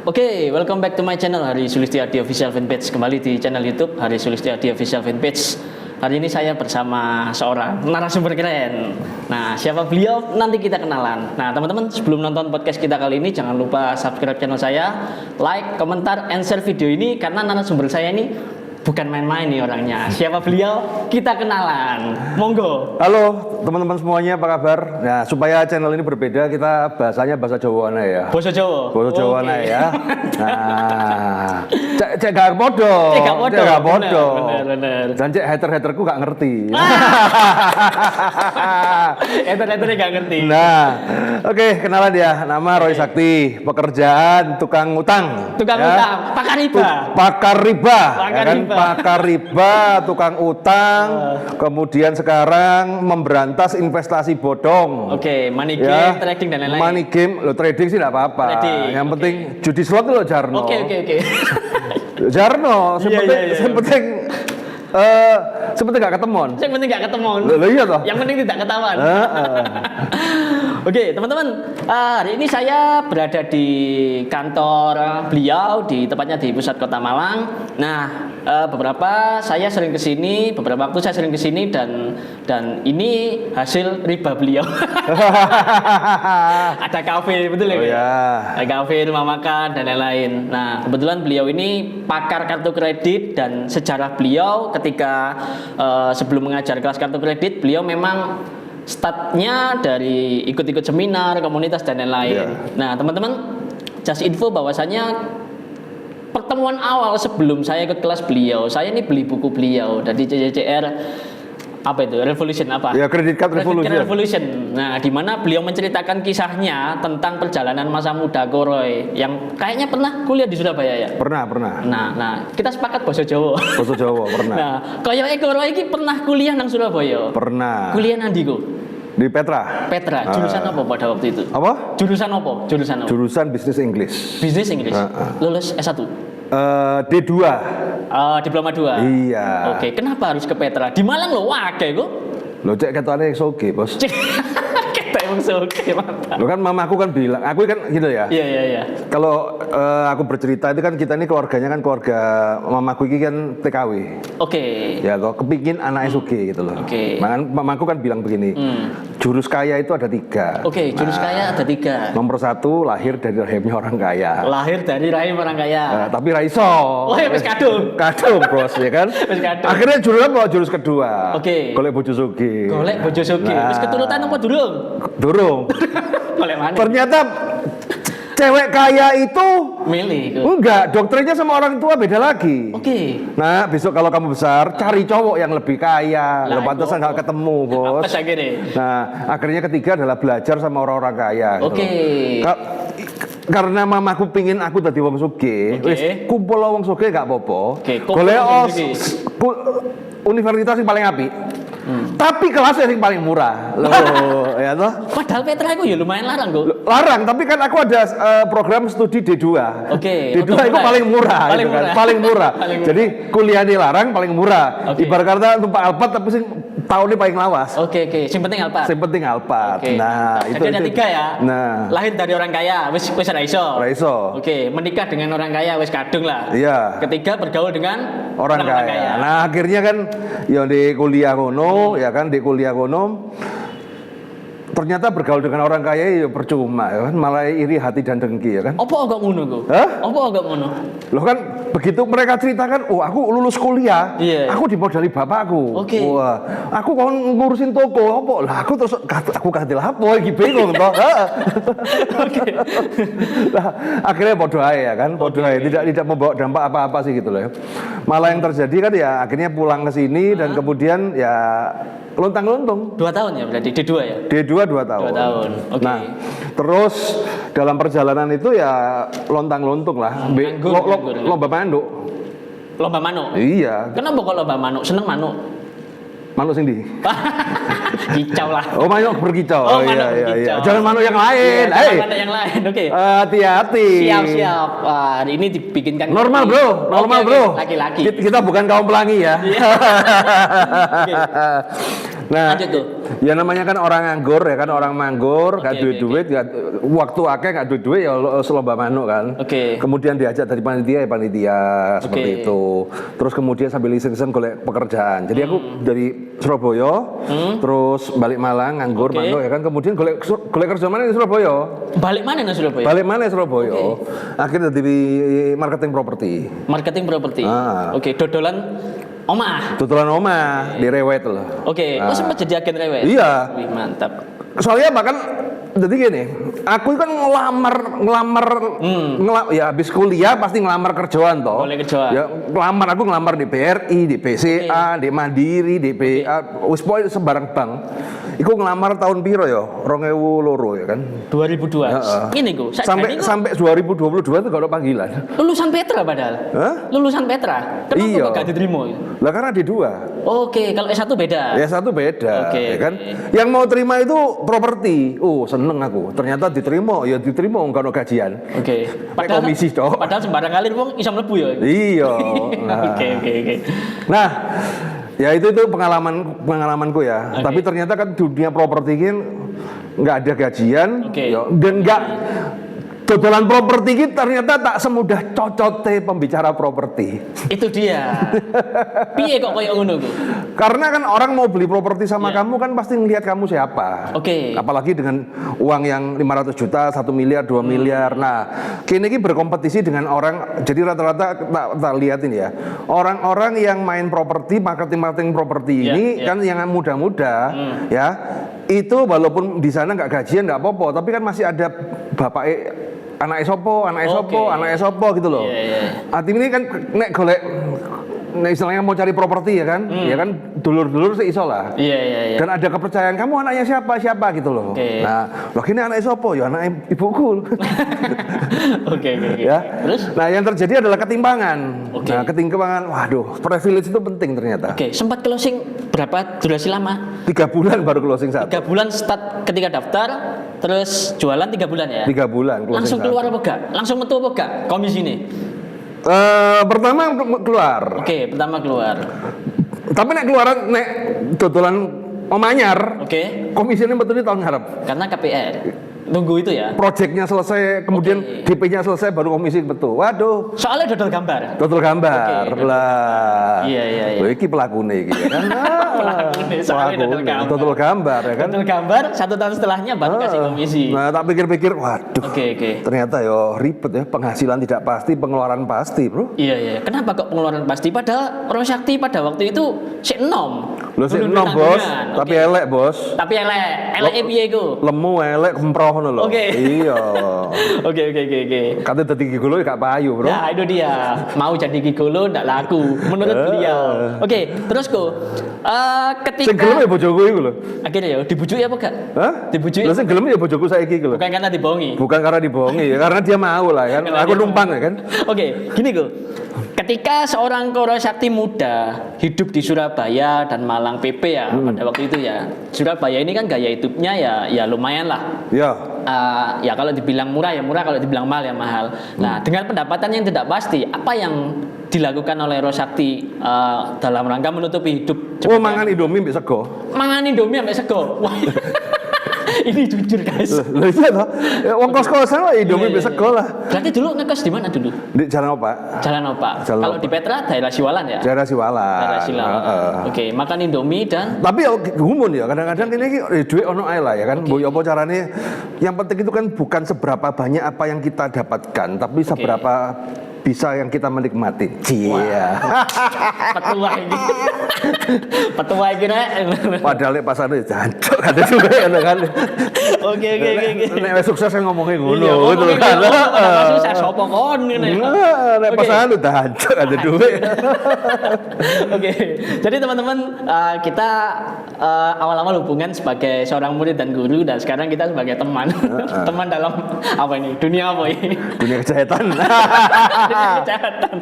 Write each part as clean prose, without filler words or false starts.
Oke, welcome back to my channel Hari Sulistiadi Official Fanpage. Kembali di channel YouTube Hari Sulistiadi Official Fanpage. Hari ini saya bersama seorang narasumber keren. Nah, siapa beliau? Nanti kita kenalan. Nah, teman-teman, sebelum nonton podcast kita kali ini, jangan lupa subscribe channel saya, like, komentar, and share video ini karena narasumber saya ini bukan main-main nih orangnya. Siapa beliau? Kita kenalan. Monggo. Halo teman-teman semuanya, apa kabar? Nah, supaya channel ini berbeda, kita bahasanya bahasa Jawa ya. Bahasa Jawa. Bahasa Jawa ya. Nah, cek gak podo. Cek gak podo. Bener. Dan cek hater-haterku gak ngerti. Hater-haternya gak ngerti. Nah, oke, kenalan ya. Nama Roy Sakti, pekerjaan tukang utang. Tukang utang, pakar riba. Pakar riba. Pakar Ya kan? riba. Pakar riba, tukang utang, kemudian sekarang memberantas investasi bodong. Oke, money game, trading dan lain-lain. Money game, lo trading sih tidak apa-apa. Yang penting judi slot lo Jarno. Oke. Jarno, Iya. yang penting gak ketemuan. Yang penting gak ketemuan. Loh, iya toh. Yang penting tidak ketahuan. Oke, teman-teman, hari ini saya berada di kantor beliau, di tepatnya di pusat kota Malang. Nah, beberapa waktu saya sering kesini dan ini hasil riba beliau. Ada kafe, betul ya? Oh, ya. Ada kafe, rumah makan dan lain-lain. Nah, kebetulan beliau ini pakar kartu kredit dan sejarah beliau ketika sebelum mengajar kelas kartu kredit, beliau memang startnya dari ikut-ikut seminar, komunitas dan lain-lain. Yeah. Nah, teman-teman, just info bahwasanya pertemuan awal sebelum saya ikut kelas beliau, saya ini beli buku beliau dari CCCR apa itu? Revolution apa? Ya, Credit Card Revolution. Nah, di mana beliau menceritakan kisahnya tentang perjalanan masa muda Roy yang kayaknya pernah kuliah di Surabaya ya? Pernah. Nah, kita sepakat bahasa Jawa. Bahasa Jawa pernah. Nah, kaya Roy iki pernah kuliah nang Surabaya. Pernah. Kuliah nang ndi kok? Di Petra. Jurusan apa pada waktu itu? Apa? Jurusan apa? Jurusan Business English. Business English. Lulus S1. D2. Diploma 2. Iya. Oke, kenapa harus ke Petra? Di Malang lo wae kok. Lo cek ketane soge, Bos. Kita emang soge mantap. Lo kan mamaku kan bilang, aku kan gitu ya. Iya. Kalau aku bercerita itu kan kita ini keluarganya kan keluarga mamaku ini kan TKW. Oke. Ya kok kepingin anak SUG gitu loh. Oke. Makanya mamaku kan bilang begini, jurus kaya itu ada 3. Oke, jurus kaya ada 3. Nomor 1 lahir dari rahimnya orang kaya. Lahir dari rahim orang kaya. Tapi raiso. Oh ya, wis kadung. Kadung, Bros, ya kan? Wis kadung. Akhirnya jurus apa? Jurus kedua. Oke. Golek bojo sugih. Golek bojo sugih. Wis keturutan apa durung? Durung. Golek mana? Ternyata cewek kaya itu milih. enggak, dokternya sama orang tua beda lagi. Oke. Nah, besok kalau kamu besar, cari cowok yang lebih kaya. Lah, Pantesan nggak ketemu, Bos. Apa akhirnya? Nah, akhirnya ketiga adalah belajar sama orang-orang kaya. Gitu Oke. loh. Karena mamaku pingin aku dadi wong sugih, Oke. wis kumpul wong sugih gak apa-apa. Oke, Golek wong sugih. universitas yang paling apik. Tapi kelasnya yang paling murah. Loh, ya toh? Padahal Petra itu ya lumayan larang kok. Larang, tapi kan aku ada program studi D2. Oke. D2 itu paling murah, Paling gitu kan. murah. Paling murah. Paling murah. Jadi kuliah dilarang paling murah. Oke. Ibarat kata numpak Alphard tapi sing tahunnya paling lawas. Oke. Sing penting Alphard. Sing penting Alphard. Oke. Nah, itu Jadi ada 3 ya. Nah, Lahir dari orang kaya, wis ra iso. Raiso. Oke, menikah dengan orang kaya wis kadung lah. Iya. Ketiga bergaul dengan Orang kaya. Nah, akhirnya kan ya di kuliah kono, ya kan di kuliah kono. Ternyata bergaul dengan orang kaya ya percuma ya kan, malah iri hati dan dengki ya kan. Apa agak ngono kok? Hah? Apa agak ngono? Loh kan begitu mereka ceritakan, oh aku lulus kuliah, Iya. aku dimodali bapakku. Oke. Wah, aku kon ngurusin toko apa? Lah aku terus aku katil apa iki bingung toh. Oke. Lah akhirnya bodoh aja ya kan, bodoh aja, tidak membawa dampak apa-apa sih gitu loh ya. Malah yang terjadi kan ya akhirnya pulang ke sini dan kemudian ya lontang-lontung. 2 tahun ya berarti D2 ya? D2 2 tahun. 2 tahun. Oke. Nah, terus dalam perjalanan itu ya lontang-lontung lah. Nganggur. Lomba manuk. Lomba manuk. Iya. Kenapa kok lomba manuk? Seneng manuk? Manuk sing ndi? Kicau lah. Oh, manuk berkicau. Oh, manuk iya. berkicau. Jangan manuk yang lain. Iya, jangan manuk yang lain. Oke. Hati-hati. Siap. Wah, ini dibikinkan Normal, Bro. Normal, Oke, Bro. Laki-laki. Kita bukan kaum pelangi ya. Oke. Nah, Lanjut tuh. ya namanya kan orang nganggur ya kan, orang manggur, gak Oke, duit-duit, waktu akeh gak duit-duit ya selomba manuk kan. Oke. Kemudian diajak dari panitia ya panitia seperti Oke. itu. Terus kemudian sambil iseng-iseng golek pekerjaan. Jadi aku dari Surabaya, terus balik Malang nganggur Oke. manuk ya kan. Kemudian golek kerja mana di Surabaya. Balik mana nang Surabaya? Balik mana Surabaya. Akhirnya di marketing properti. Marketing properti. Ah. Oke, dodolan omah. Tutulan omah di Rewet loh. Oke, oh sempat jadi agen rewet. Iya. Wih, mantap. Soalnya bahkan jadi gini, aku kan ya habis kuliah pasti ngelamar kerjaan toh. Boleh kerjaan. Ya aku ngelamar di BRI, di BCA, di Mandiri, di BA, wis pokoke sembarang bank. Iku ngelamar tahun piro ya? 2002 ya kan. 2002. Heeh. Ini gue. Sampai 2022 tuh gak ada panggilan. Lulusan Petra padahal. Hah? Lulusan Petra. Kenapa Iya. kok gak diterima? Lah karena ada dua. Oke, kalau S1 beda. Ya satu beda, Oke, ya kan? oke. Yang mau terima itu properti. Oh seneng aku. Ternyata diterima, ya diterima nggak ada gajian. Oke. komisi toh. Padahal sembarang kali wong iso mlebu ya. Iya. Oke. Nah, ya itu pengalamanku ya. Oke. Tapi ternyata kan dunia properti kan nggak ada gajian, Oke. ya, dan nggak dodolan properti ini ternyata tak semudah cocote pembicara properti. Itu dia. Piye kok koyo ngono ku? Karena kan orang mau beli properti sama Iya. kamu kan pasti ngelihat kamu siapa. Oke. Apalagi dengan uang yang 500 juta, 1 miliar, 2 miliar. Nah, kini ini berkompetisi dengan orang. Jadi rata-rata tak lihatin ya. Orang-orang yang main properti, marketing properti Iya, ini iya. kan yang muda-muda, ya. Itu walaupun di sana nggak gajian nggak apa-apa, tapi kan masih ada bapak anak esopo gitu loh. Iya. Artinya ini kan nek golek istilahnya mau cari properti ya kan, ya kan dulur-dulur seiso lah. Iya. Dan ada kepercayaan kamu anaknya siapa gitu loh. Oke. Nah, loh ini anak esopo ya anak ibuku. Oke. Ya. Terus? Nah, yang terjadi adalah ketimpangan. Oke. Nah, ketimpangan, waduh, privilege itu penting ternyata. Oke, sempat closing berapa durasi lama? 3 bulan baru closing 1. 3 bulan start ketika daftar, terus jualan 3 bulan ya? 3 bulan closing Langsung 1. keluar apa enggak? Langsung metu apa enggak komisi ini? Pertama keluar. Oke, pertama keluar. Tapi nek keluaran nek dodolan omanyar, Oke, komisinya betul tahun ngarep. karena KPR. Tunggu itu ya. Proyeknya selesai, kemudian Oke. DP-nya selesai baru komisi betul. Waduh, Soalnya dodol gambar. total gambar Oke, lah. Iya. Loh, iki pelakune iki ya kan. Pelakune, soalnya dodol gambar. Total gambar ya kan. Dodol gambar 1 tahun setelahnya baru kasih komisi. Nah, tak pikir-pikir, waduh. Oke. Ternyata yo ribet ya, penghasilan tidak pasti, pengeluaran pasti, Bro. Iya. Kenapa kok pengeluaran pasti? Padahal Rosakti pada waktu itu sik enom. Lo sih Belum enom, Bos, tanggungan. tapi Oke. elek, Bos. Tapi elek piye iku? Lemu elek kemproh ngono lho. Oke. Iya. Oke. Kate dadi gigolo gak payu, Bro. Ya itu dia, mau jadi gigolo ndak laku menurut beliau. Oke, terus kok ketika Sing gelem ya bojoku iku lho. akhirnya ya dibujuki apa gak? Hah? Dibujuki? Lho sing gelem ya bojoku saiki iku lho. Bukan karena dibohongi. Bukan karena dibohongi ya, karena dia mau lah kan. Karena Aku dia numpang ya kan. Oke, gini kok. Ketika seorang Koro Sakti muda hidup di Surabaya dan Malang PP ya pada waktu itu ya. Surabaya ini kan gaya hidupnya ya lumayan lah. Ya. Ya kalau dibilang murah ya murah, kalau dibilang mahal ya mahal. Nah, dengan pendapatan yang tidak pasti, apa yang dilakukan oleh Rosakti dalam rangka menutupi hidup? Oh, mangan Indomie mbek sego. Mangan Indomie sampai sego. Wah, ini jujur guys. Lho iya toh. Ya, wong kos-kosan lah Indomie mbek sego lah. Berarti dulu ngekos di mana dulu? Di Jalan Opak. Jalan Opak. Jalan Kalau Opak. di Petra daerah Siwalan ya? Daerah Siwalan. Daerah Siwalan. Heeh. Oke, makan Indomie dan Tapi ya gumun ya kadang-kadang ini duit ono ae lah ya kan. Mbok apa carane yang penting itu kan bukan seberapa banyak apa yang kita dapatkan, tapi seberapa bisa yang kita menikmati. Iya. petua ini. Petua ini Rek. Padahal nek pasane jancuk kate juga ya kan. Oke. Nek wis sukses kan ngomongin ngono Iya, gitu ngomongin kan. ngono, padahal susah sopo kon ngene. Nek Oke. pasane udah jancuk ada duit. Oke, jadi teman-teman kita awal-awal hubungan sebagai seorang murid dan guru dan sekarang kita sebagai teman, teman dalam apa ini dunia apa ini? Dunia kesehatan. kejahatan.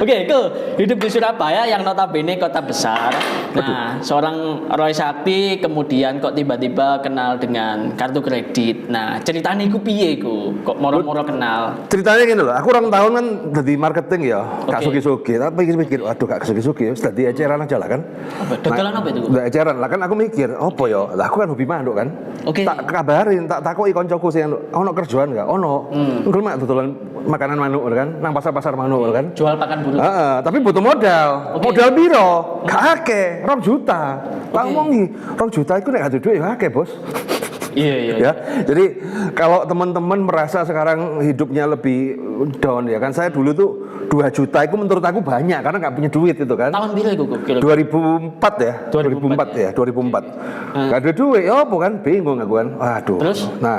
Oke, cool. Hidup di Surabaya yang notabene kota besar. Nah, seorang Roy Sakti kemudian kok tiba-tiba kenal dengan kartu kredit. Nah, ceritanya iku piye iku? Kok moro-moro kenal? Ceritanya gini loh, aku orang tahun kan jadi marketing ya, gak Oke. sugi-sugi. Tapi mikir, waduh gak sugi-sugi, ya jadi eceran aja lah kan. Apa? Dagelan apa itu? Nggak eceran lah kan aku mikir, apa ya? Lah aku kan hobi manuk kan. Oke. Tak kabarin, tak takoki koncoku sing ono kerjaan enggak? Ono. Engko mak dodolan makanan manuk kan, nang pasar-pasar manuk kan. Jual pakan burung. Heeh, tapi butuh modal. Oke. Modal piro? Gak akeh, 2 juta. Tak Oke. ngomongi, 2 juta itu nek gak ada duit ya akeh, Bos. Iya, iya. Ya, jadi kalau teman-teman merasa sekarang hidupnya lebih down ya kan, saya dulu tuh 2 juta itu menurut aku banyak karena nggak punya duit itu kan. Tahun piro iku kira? 2004 ya, 2004 ya, 2004. Gak ada duit, ya apa kan, bingung aku kan. Waduh. Terus? Nah,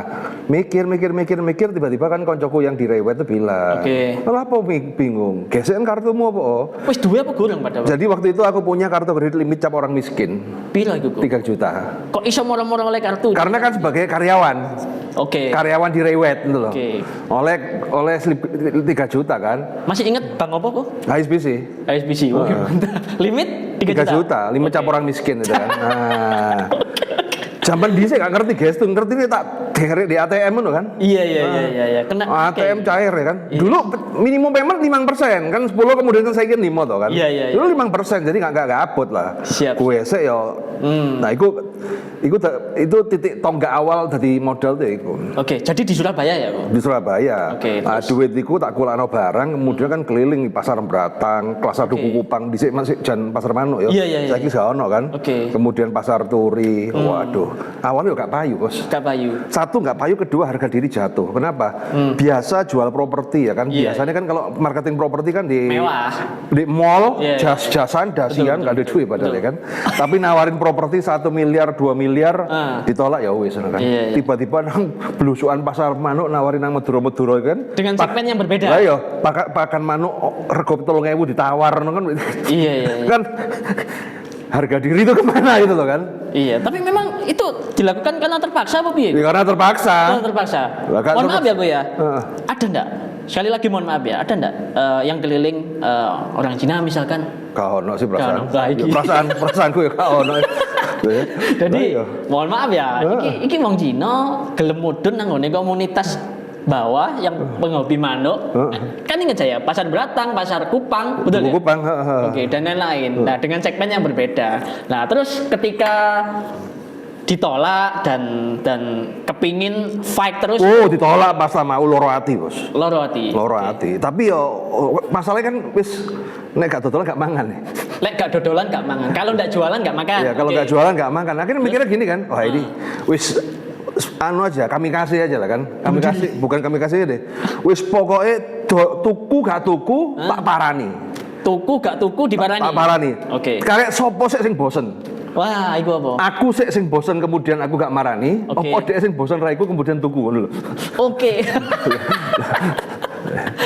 mikir, tiba-tiba kan koncoku yang di Rewet itu bilang, Oke. kenapa bingung? Gesekan kartumu apa? Wis duwe apa goreng pada waktu? Jadi waktu itu aku punya kartu kredit limit cap orang miskin, Piro iku? 3 juta. Kok iso moro-moro oleh kartu? Karena kan sebagai karyawan, Oke. karyawan di Rewet gitu loh. Oke. Oleh slip 3 juta kan. Masih inget bang apa kok? HSBC. HSBC. Oke, mantap. Limit 3 juta, limit cap orang miskin itu kan. Nah. Zaman dhisik gak ngerti gestur, ngerti ini tak derek di ATM itu kan. Iya. Kena ATM oke. cair ya kan. Dulu minimum payment 5%, kan 10 kemudian kan saya kira 5 toh kan. Iya. Dulu 5%, jadi gak upload lah. Siap. Gue sih ya. Nah, itu titik tonggak awal dari modal tuh iku. Oke, jadi di Surabaya ya, Bang? Di Surabaya. Oke, Nah, terus? duit iku tak kulakno barang, kemudian kan keliling di pasar Beratang, kelas 1 Kupang, dhisik masih jan pasar Manuk ya. Iya. Saiki gak ono kan. Oke. Kemudian pasar Turi. Waduh. Awalnya gak payu, Bos. Kak Bayu. Satu nggak payu, kedua harga diri jatuh. Kenapa? Biasa jual properti ya kan. Iya. Biasanya kan kalau marketing properti kan di Mewah. di mall, Iya. jas-jasan, dasian, Betul, nggak ada duit padahal ya kan. Tapi nawarin properti 1 miliar, 2 miliar, ditolak ya wis kan. Iya. Tiba-tiba nang belusukan pasar Manuk nawarin nang Meduro-Meduro kan. Dengan segmen yang berbeda. Lah yo, pakan manuk rego 3.000 ditawar kan. Iya. Kan harga diri itu kemana itu loh kan? Iya, tapi memang itu dilakukan karena terpaksa apa piye? Ya, karena terpaksa. Karena terpaksa. Lah, kan Mohon maaf ya, Bu ya. Heeh. Ada enggak? Sekali lagi mohon maaf ya, ada enggak yang keliling orang Cina misalkan? Gak ono sih perasaan. Gak ono. Lah, iki. Ya, perasaanku ya gak ono. Jadi Lah, iya. mohon maaf ya, iki wong Cina gelem mudhun nang ngone komunitas bawah yang penghobi manuk. Kan inget saya, pasar Beratang, pasar Kupang, betul ya? Kupang, Oke, dan lain-lain. Nah, dengan segmen yang berbeda. Nah, terus ketika ditolak dan kepingin fight terus Oh, ditolak pas sama loro ati, Bos. loro hati. Loro ati. Tapi yo masalahnya kan wis nek gak dodolan gak mangan nih. Lek gak dodolan gak mangan. Kalau ndak jualan gak makan. Ya, kalau Oke. gak jualan gak makan. Akhirnya mikirnya gini kan, wah ini wis anu aja, kami kasih aja lah kan. Kami kasih, bukan kami kasih deh. Wis pokoknya tuku gak tuku, tak parani. Tuku gak tuku diparani. Tak parani. Oke. Karek sopo sik sing bosen. Wah, iku apa? Aku sik sing bosen kemudian aku gak marani, Oke. apa dhek sing bosen raiku kemudian tuku ngono lho. Oke.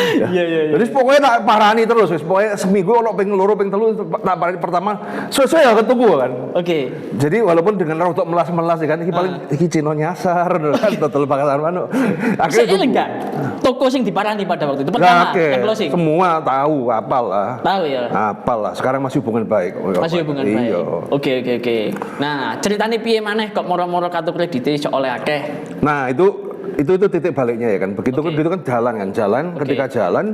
Iya. Jadi pokoknya tak parani terus, wis pokoknya seminggu ono ping loro ping telu tak parani pertama sesuai ya ketuku kan. Oke. Jadi walaupun dengan rodok melas-melas ya kan iki paling iki Cino nyasar kan total pakatan manuk. Saya tuku. enggak. Toko sing diparani pada waktu itu Nah, pertama oke. yang closing. Semua tahu, apal lah. Tahu ya. Apal lah. Sekarang masih hubungan baik. Masih hubungan baik. Iya. Oke. Nah, ceritanya piye maneh kok moro-moro kartu kredit iso oleh akeh? Nah itu titik baliknya ya kan. Begitu Oke. itu kan jalan. Ketika jalan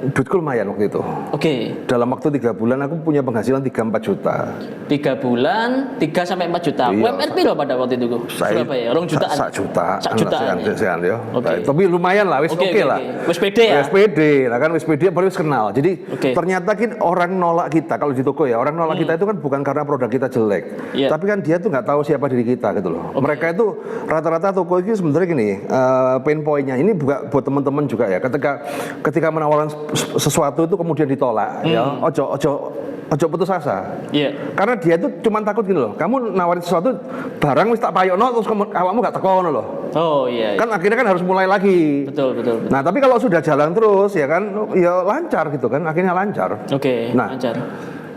duitku lumayan waktu itu. Oke. Dalam waktu 3 bulan aku punya penghasilan 3-4 juta. 3 bulan 3 sampai 4 juta. Iya. UMR piro pada waktu itu? Surabaya, 2 jutaan. Sak juta. Sak jutaan. Sean ya. Oke. Tapi lumayan lah, wis oke lah. Wis pede ya. Wis pede. Nah kan wis pede baru wis kenal. Jadi Oke. ternyata kan orang nolak kita kalau di toko ya, orang nolak kita itu kan bukan karena produk kita jelek. Iya. Tapi kan dia tuh nggak tahu siapa diri kita gitu loh. Mereka itu rata-rata toko itu sebenarnya gini, pain pointnya ini buat teman-teman juga ya. Ketika menawarkan sesuatu itu kemudian ditolak ya. Ojo putus asa. Iya. Karena dia itu cuma takut gini loh. Kamu nawarin sesuatu barang wis tak payokno terus awakmu gak teko ngono loh. Oh iya. Kan akhirnya kan harus mulai lagi. Betul. Nah, tapi kalau sudah jalan terus ya kan ya lancar gitu kan, akhirnya lancar. Oke, Nah, lancar.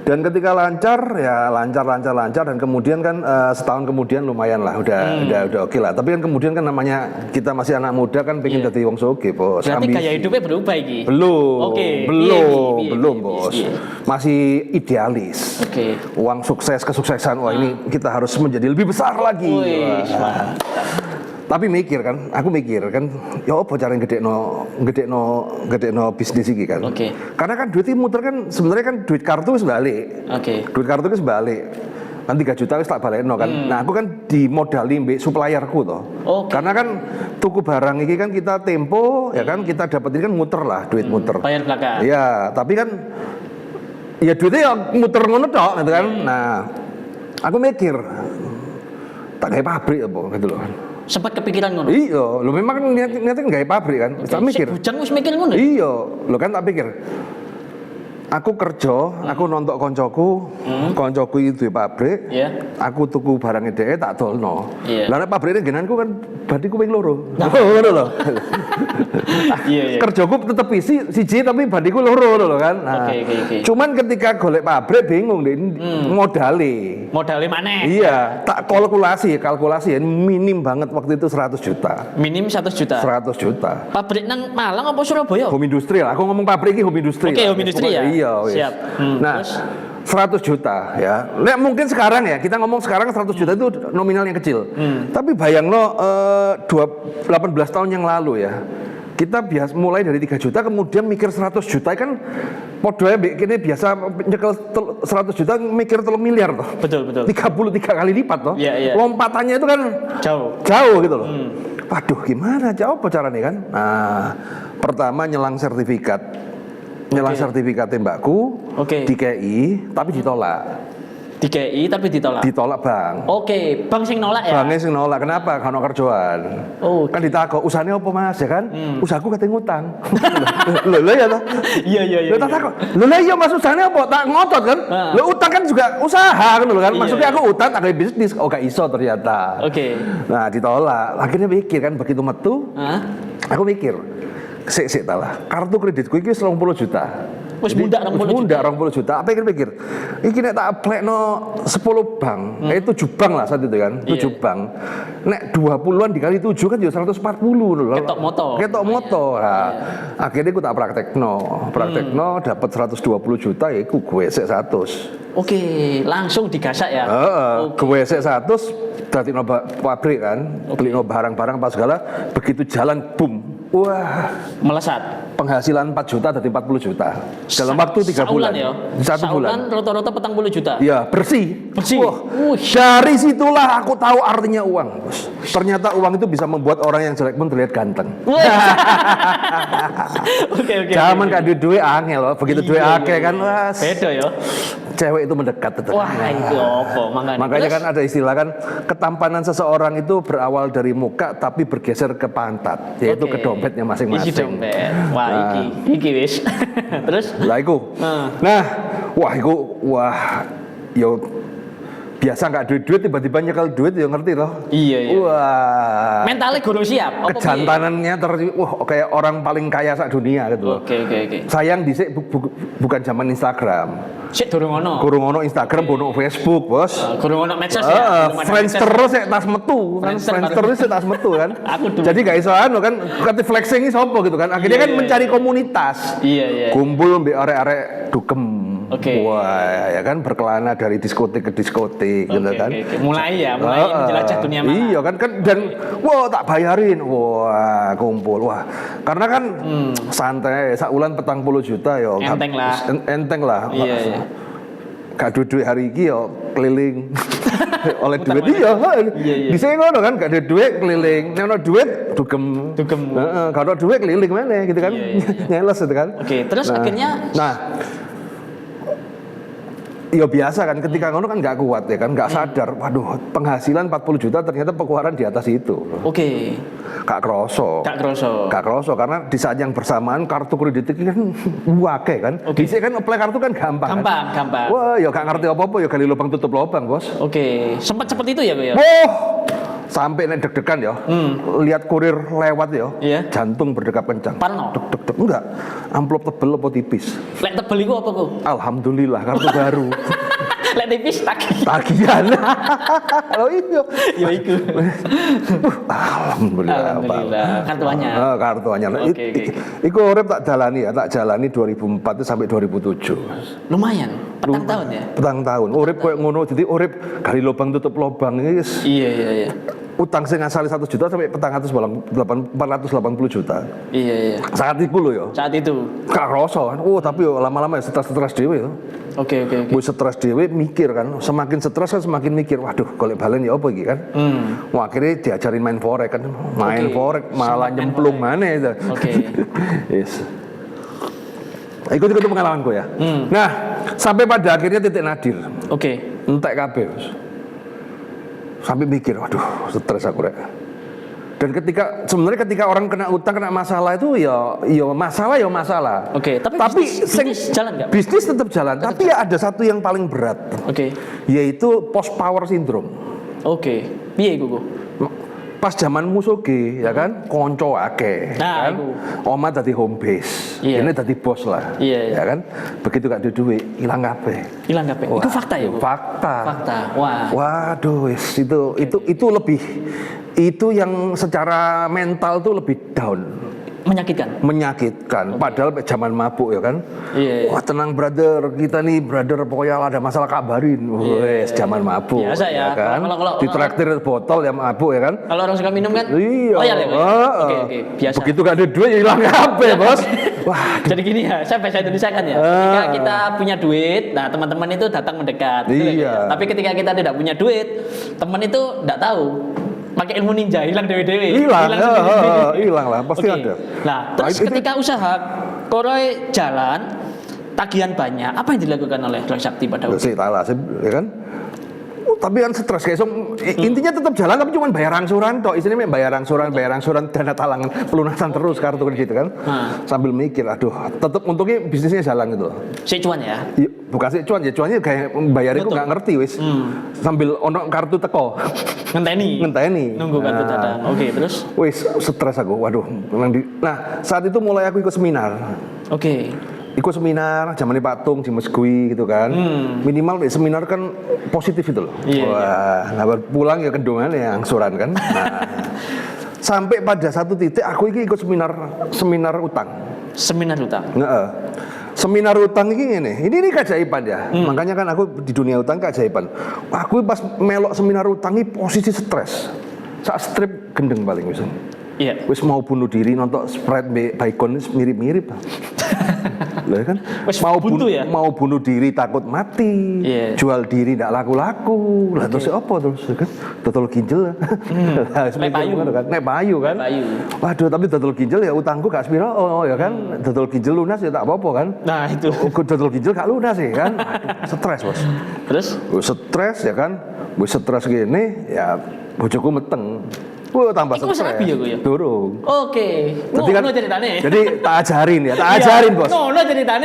Dan ketika lancar ya lancar dan kemudian kan setahun kemudian lumayan lah udah oke lah. Tapi kan kemudian kan namanya kita masih anak muda kan pengen jadi wong soge, Bos. Berarti Ambisi. gaya hidupnya berubah iki. Belum. Oke. Belum, Bos. Piye. Masih idealis. Oke. Uang sukses, kesuksesan. Wah, ini kita harus menjadi lebih besar lagi. Wih, Wah. Tapi aku mikir kan, ya apa cara ngedekno bisnis iki kan. Oke. Karena kan duit muter kan sebenarnya kan duit kartu wis balik. Oke. Duit kartu wis balik. Kan 3 juta wis tak balekno kan. Nah, aku kan dimodali mbek supplierku toh. Oke. Karena kan tuku barang iki kan kita tempo ya kan kita dapetin kan muter lah, duit muter. Bayar belakang. Iya, tapi kan ya duitnya ya muter ngono tok gitu kan. Nah, aku mikir tak kayak pabrik apa gitu loh. Sempat kepikiran ngono. Iya, lo memang kan niatnya kan gawe pabrik kan. Tak mikir. Bujang wis mikir ngono. Iya, lo kan tak pikir. Aku kerja, aku nonton koncoku, koncoku itu pabrik. Iya. Aku tuku barangnya dhek tak dolno. Iya. Lah nek pabriknya genanku kan badiku ping loro. Ngono lho. Iya. Kerjaku tetep siji tapi badiku loro lho kan. Nah, Oke. cuman ketika golek pabrik bingung deh modale. Modalnya mana? Iya, tak kalkulasi ya minim banget waktu itu 100 juta. Minim 100 juta. 100 juta. Pabrik nang Malang apa Surabaya? Home industri lah. Aku ngomong pabrik ini home industri. Oke, lah. home industri ya? Iya, wis. Siap. Nah, Terus? 100 juta ya. Nek mungkin sekarang ya, kita ngomong sekarang 100 juta itu nominal yang kecil. Tapi bayang lo 18 tahun yang lalu ya. Kita mulai dari 3 juta kemudian mikir 100 juta kan podonya ini biasa nyekel 100 juta mikir 3 miliar toh. Betul. 33 kali lipat toh. Iya. Lompatannya itu kan Jauh gitu loh. Waduh, gimana jauh apa caranya kan? Nah, pertama nyelang sertifikat. Nyelang sertifikat mbakku di KI tapi ditolak. Di KI tapi ditolak. Ditolak bang. Oke, bang sing nolak ya. Bangnya sing nolak. Kenapa? Karena kerjaan. Oh, kan ditakok usahanya apa mas ya kan? Usahaku katanya ngutang. Loh ya toh? Iya. Lo tak takok. Loh iya mas usahanya apa? Tak ngotot kan? Lo utang kan juga usaha kan lo kan? Maksudnya aku utang tak kayak bisnis. Oh gak iso ternyata. Oke. Nah ditolak. Akhirnya mikir kan begitu metu. Aku mikir. Sik talah. Kartu kreditku ini 20 juta. Wis mundak 20 juta. Apa yang pikir? Iki nek tak aplekno 10 bank, 7 bank lah saat itu kan, 7 bank. Nek 20-an dikali 7 kan ya 140 lho. Ketok moto. Nah, akhirnya aku tak praktekno dapat 120 juta ya iku gue sik 100. Oke, langsung digasak ya. Gue sik 100 dadi no pabrik kan, beli no barang-barang pas segala, begitu jalan boom. Wah, melesat. Penghasilan 4 juta dari 40 juta dalam waktu 3 bulan. Ya? Satu bulan. Rata-rata 40 juta. Ya, bersih. Wah, dari situlah aku tahu artinya uang. Ternyata uang itu bisa membuat orang yang jelek pun terlihat ganteng. Oke. Zaman gak duit angel loh, begitu duit akeh kan, wah. Beda ya. Cewek itu mendekat tetap. Wah, itu apa makanya kan ada istilah kan ketampanan seseorang itu berawal dari muka tapi bergeser ke pantat, yaitu ke dompetnya masing-masing. Isi dompet. Wah, iki wis. Terus? Lah iku. Nah, wah, yo biasa nggak duit tiba-tiba nyekel duit ya ngerti loh. Iya. Wah. Mentalnya guru siap. Kejantanannya kayak orang paling kaya sak dunia gitu loh. Oke. Sayang dhisik bukan zaman Instagram. Sik durung ono Instagram, bono Facebook, Bos. Durung ono medsos ya. Friendster sik tas metu kan. Friendster sik tas metu kan. Jadi gak iso kan kate flexing iki sapa gitu kan. Akhirnya kan mencari komunitas. Iya. Kumpul mbek arek-arek dukem. Wah, ya kan berkelana dari diskotik ke diskotik gitu kan. Mulai menjelajah dunia malam. Iya kan dan wah tak bayarin. Wah, kumpul. Wah. Karena kan santai sak wulan 40 juta ya. Enteng lah. Iya. Gak duit hari ini ya keliling oleh duit iya. Di sini ngono kan gak ada duit keliling. Nek ono duit dugem. Heeh, gak ono duit keliling mana gitu kan. Nyeles gitu kan. Oke, terus akhirnya ya biasa kan ketika ngono kan nggak kuat ya kan nggak sadar waduh penghasilan 40 juta ternyata pengeluaran di atas itu. Oke. Gak kroso karena di saat yang bersamaan kartu kredit itu kan wake kan. Bisa kan apply kartu kan gampang. Wah ya gak ngerti apa-apa ya gali lubang tutup lubang bos. Oke. Sempat seperti itu ya Pak ya? sampai nek deg-degan ya. Lihat kurir lewat ya. Iya. Jantung berdetak kencang. Parno. Deg deg deg. Enggak. Amplop tebel apa tipis? Lek tebel iku apa ku? Alhamdulillah kartu baru. Lek tipis Tagihan. Kalau iya. Ya iku. Alhamdulillah. Alhamdulillah. Kartu anyar. Kartu anyar. Oke. Iku urip tak jalani 2004 itu sampai 2007. Lumayan. Petang tahun ya. Petang tahun. Urip koyo ngono, jadi urip gali lubang tutup lubang iki wis Iya. utang sing asale 1 juta sampai 480 juta. Iya. Saat itu lho ya. Saat itu. Gak rasa kan. Oh, tapi yo lama-lama ya stres dhewe ya. Oke. Gue stres dhewe mikir kan, semakin stres kan semakin mikir, waduh golek balen ya apa iki kan. Wah, akhirnya diajarin main forex kan. Main forex malah Main nyemplung mana itu. Oke. Yes. Ikut pengalamanku ya. Nah, sampai pada akhirnya titik nadir. Oke. Entek kabeh. Sampai mikir, waduh, stres aku rek. Dan sebenarnya ketika orang kena utang, kena masalah itu ya masalah. Oke, tapi bisnis jalan nggak? Bisnis tetap jalan, tapi ya ada satu yang paling berat. Oke. Yaitu post power syndrome. Oke. Piye iku? Pas zaman musuge ya kan, konco akeh, Nah, kan? iku. Oma dadi home base, Iya. ini dadi bos lah, Iya. ya kan? Begitu gak ada duit, hilang kabeh. Hilang kabeh. Itu fakta ya, Bu? Fakta. Wah. Waduh, itu lebih, itu yang secara mental tuh lebih down. Menyakitkan. Padahal zaman mabuk ya kan. Iya. Wah tenang brother, kita nih brother pokoknya ada masalah kabarin. Wes zaman mabuk. Biasa ya. Kan? Kalau ditraktir botol ya mabuk ya kan. Kalau orang suka minum kan? Iya. Oh ya. Oke. Biasa. Begitu gak ada duit ya hilang kabeh, Bos. Wah. Jadi gini ya, saya bahasa Indonesia kan ya. Ketika kita punya duit, nah teman-teman itu datang mendekat. Iya. Tapi ketika kita tidak punya duit, teman itu tidak tahu. Pakai ilmu ninja, hilang dewe-dewe. Hilang lah, pasti Oke. ada. Nah, terus ketika usaha Koroy jalan, tagihan banyak, apa yang dilakukan oleh Roy Sakti pada waktu itu? Ya kan? Tapi kan stres kayak intinya tetap jalan tapi cuma bayar angsuran toh, istilahnya bayar angsuran dana talangan pelunasan terus kartu kredit kan. Sambil mikir, aduh, tetap untungnya bisnisnya jalan gitu. Si cuan ya? Bukan sih cuan ya, cuannya kayak bayarnya kok nggak ngerti wis. Sambil ono kartu teko. Ngenteni. Nunggu kartu datang. Oke, terus? Wis stres aku, waduh. Nah, saat itu mulai aku ikut seminar. Oke. Ikut seminar, zamannya Pak Tung, Jimes Gui gitu kan. Minimal seminar kan positif itu loh. Iya, wah, nah pulang ya kendungan ya angsuran kan. Nah, sampai pada satu titik aku ikut seminar utang. Seminar utang. Seminar utang ini keajaiban ya. Makanya kan aku di dunia utang keajaiban. Aku pas melok seminar utang ini posisi stres. Saat strip gendeng paling misalnya. Iya. Wis mau bunuh diri nonton Sprite Baikon mirip-mirip. Lah kan mau bunuh diri takut mati. Yeah. Jual diri ndak laku-laku. Lah terus apa terus kan? Dodol ginjal. Nek payu kan. Waduh, tapi dodol ginjal ya utangku gak sepiro ya kan. Dodol ginjal lunas ya tak apa-apa kan. Nah, itu. Dodol ginjal gak lunas ya kan. Stres, Bos. Terus? Stres ya kan. Wis stres gini ya bojoku meteng. Tambah stres. Durung. Oke. Jadi tak ajarin bos.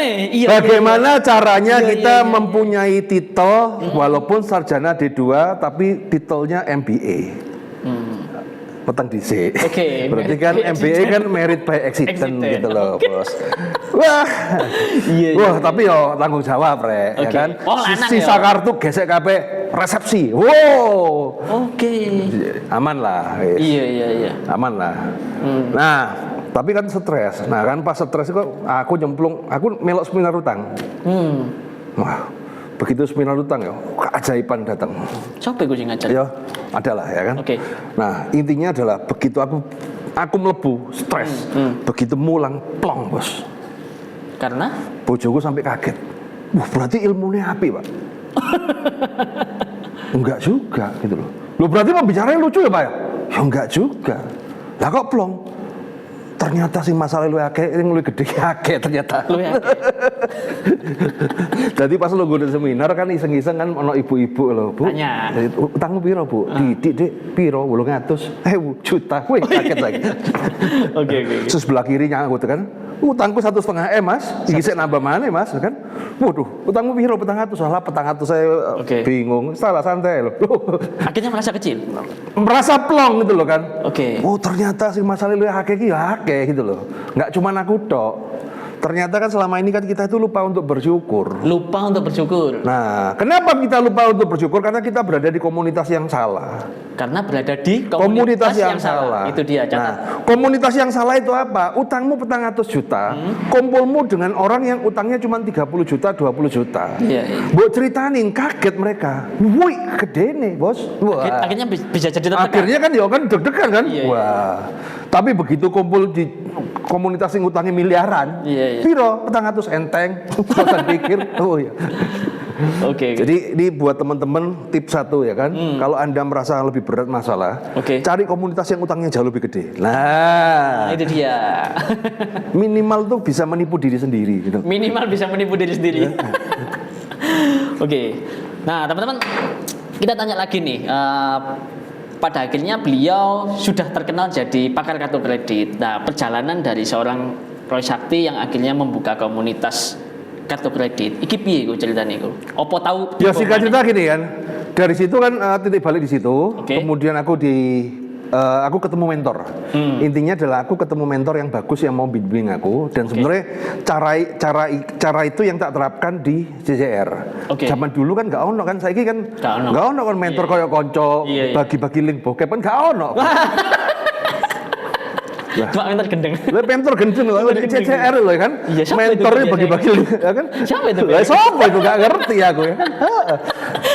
Iya. Bagaimana caranya kita mempunyai titel walaupun sarjana D2 tapi titelnya MBA. Petang DC. Oke. Berarti kan MBA kan merit by accident gitu loh, Bos. Wah. Wah, tapi yo tanggung jawab, Rek, ya kan. Sisa kartu gesek kabeh resepsi. Wow. Oke. Aman lah. Iya. Aman lah. Nah, tapi kan stres. Nah, kan pas stres itu aku nyemplung, aku melok seminar utang. Wah. Begitu seminar utang ya, keajaiban datang. Siapa yang ngajar? Ya, adalah ya kan. Oke. Nah, intinya adalah begitu aku melebu, stres. Begitu mulang, plong, Bos. Karena? Bojoku sampai kaget. Wah, berarti ilmunya api, Pak. Enggak juga gitu loh. Loh, berarti pembicaranya lucu ya, Pak ya? Ya enggak juga. Lah kok plong? Ternyata sih masalah lu akeh, yang lu gede akeh ternyata. Lu akeh. Jadi pas lu ngundang seminar kan iseng-iseng kan ono ibu-ibu lho, Bu. Tanya. Utangmu piro, Bu? Didik, Piro? 800. Juta. Wih, kaget lagi. Oke. Terus sebelah kirinya aku kan, utangku 1,5 M, Mas. Iki sik nambah mana, Mas, kan? waduh, utangmu piro? 400, salah 400 saya Oke. bingung, salah santai loh. Akhirnya merasa kecil. Merasa plong gitu loh kan. Oke. Oh ternyata sih masalah lu akeh iki ya akeh gitu loh. Nggak cuma aku tok. Ternyata kan selama ini kan kita itu lupa untuk bersyukur. Lupa untuk bersyukur. Nah, kenapa kita lupa untuk bersyukur? Karena kita berada di komunitas yang salah. Karena berada di Komunitas yang salah. Itu dia, catat. Nah, komunitas yang salah itu apa? Utangmu 400 juta, kumpulmu dengan orang yang utangnya cuma 30 juta, 20 juta. Iya, iya. Mbok ceritanin, kaget mereka. Woi, gede nih, Bos. Wah. Akhirnya bisa jadi tertekan. Akhirnya kan ya kan deg-degan kan? Iya, iya. Wah. Tapi begitu kumpul di komunitas yang utangnya miliaran, Iya, iya. piro 400 enteng, bosan pikir. Oh iya. Oke. Jadi ini buat teman-teman tips satu ya kan, kalau Anda merasa lebih berat masalah, Oke. cari komunitas yang utangnya jauh lebih gede. Nah, Nah, itu dia. minimal tuh bisa menipu diri sendiri gitu. Minimal bisa menipu diri sendiri. Oke. Nah, teman-teman, kita tanya lagi nih. Pada akhirnya beliau sudah terkenal jadi pakar kartu kredit. Nah, perjalanan dari seorang Roy Sakti yang akhirnya membuka komunitas kartu kredit. Iki piye iku ceritane iku? Apa tahu? Ya singkat cerita gini kan, dari situ kan titik balik di situ, Oke. kemudian aku ketemu mentor. Intinya adalah aku ketemu mentor yang bagus yang mau bimbing aku, dan sebenarnya cara itu yang tak terapkan di CCR. Oke. Zaman dulu kan nggak ono kan, saiki kan Nggak ono. nggak ono kan mentor Iya, iya. koyo konco Iya, iya. bagi-bagi link bokep kan nggak ono. Cuma mentor gendeng. Lah mentor gendeng loh di CCR loh kan. Iya, siapa itu Mentornya biasanya? bagi-bagi link ya kan. Siapa itu Lah biasanya? siapa itu nggak ngerti aku ya kan. Heeh.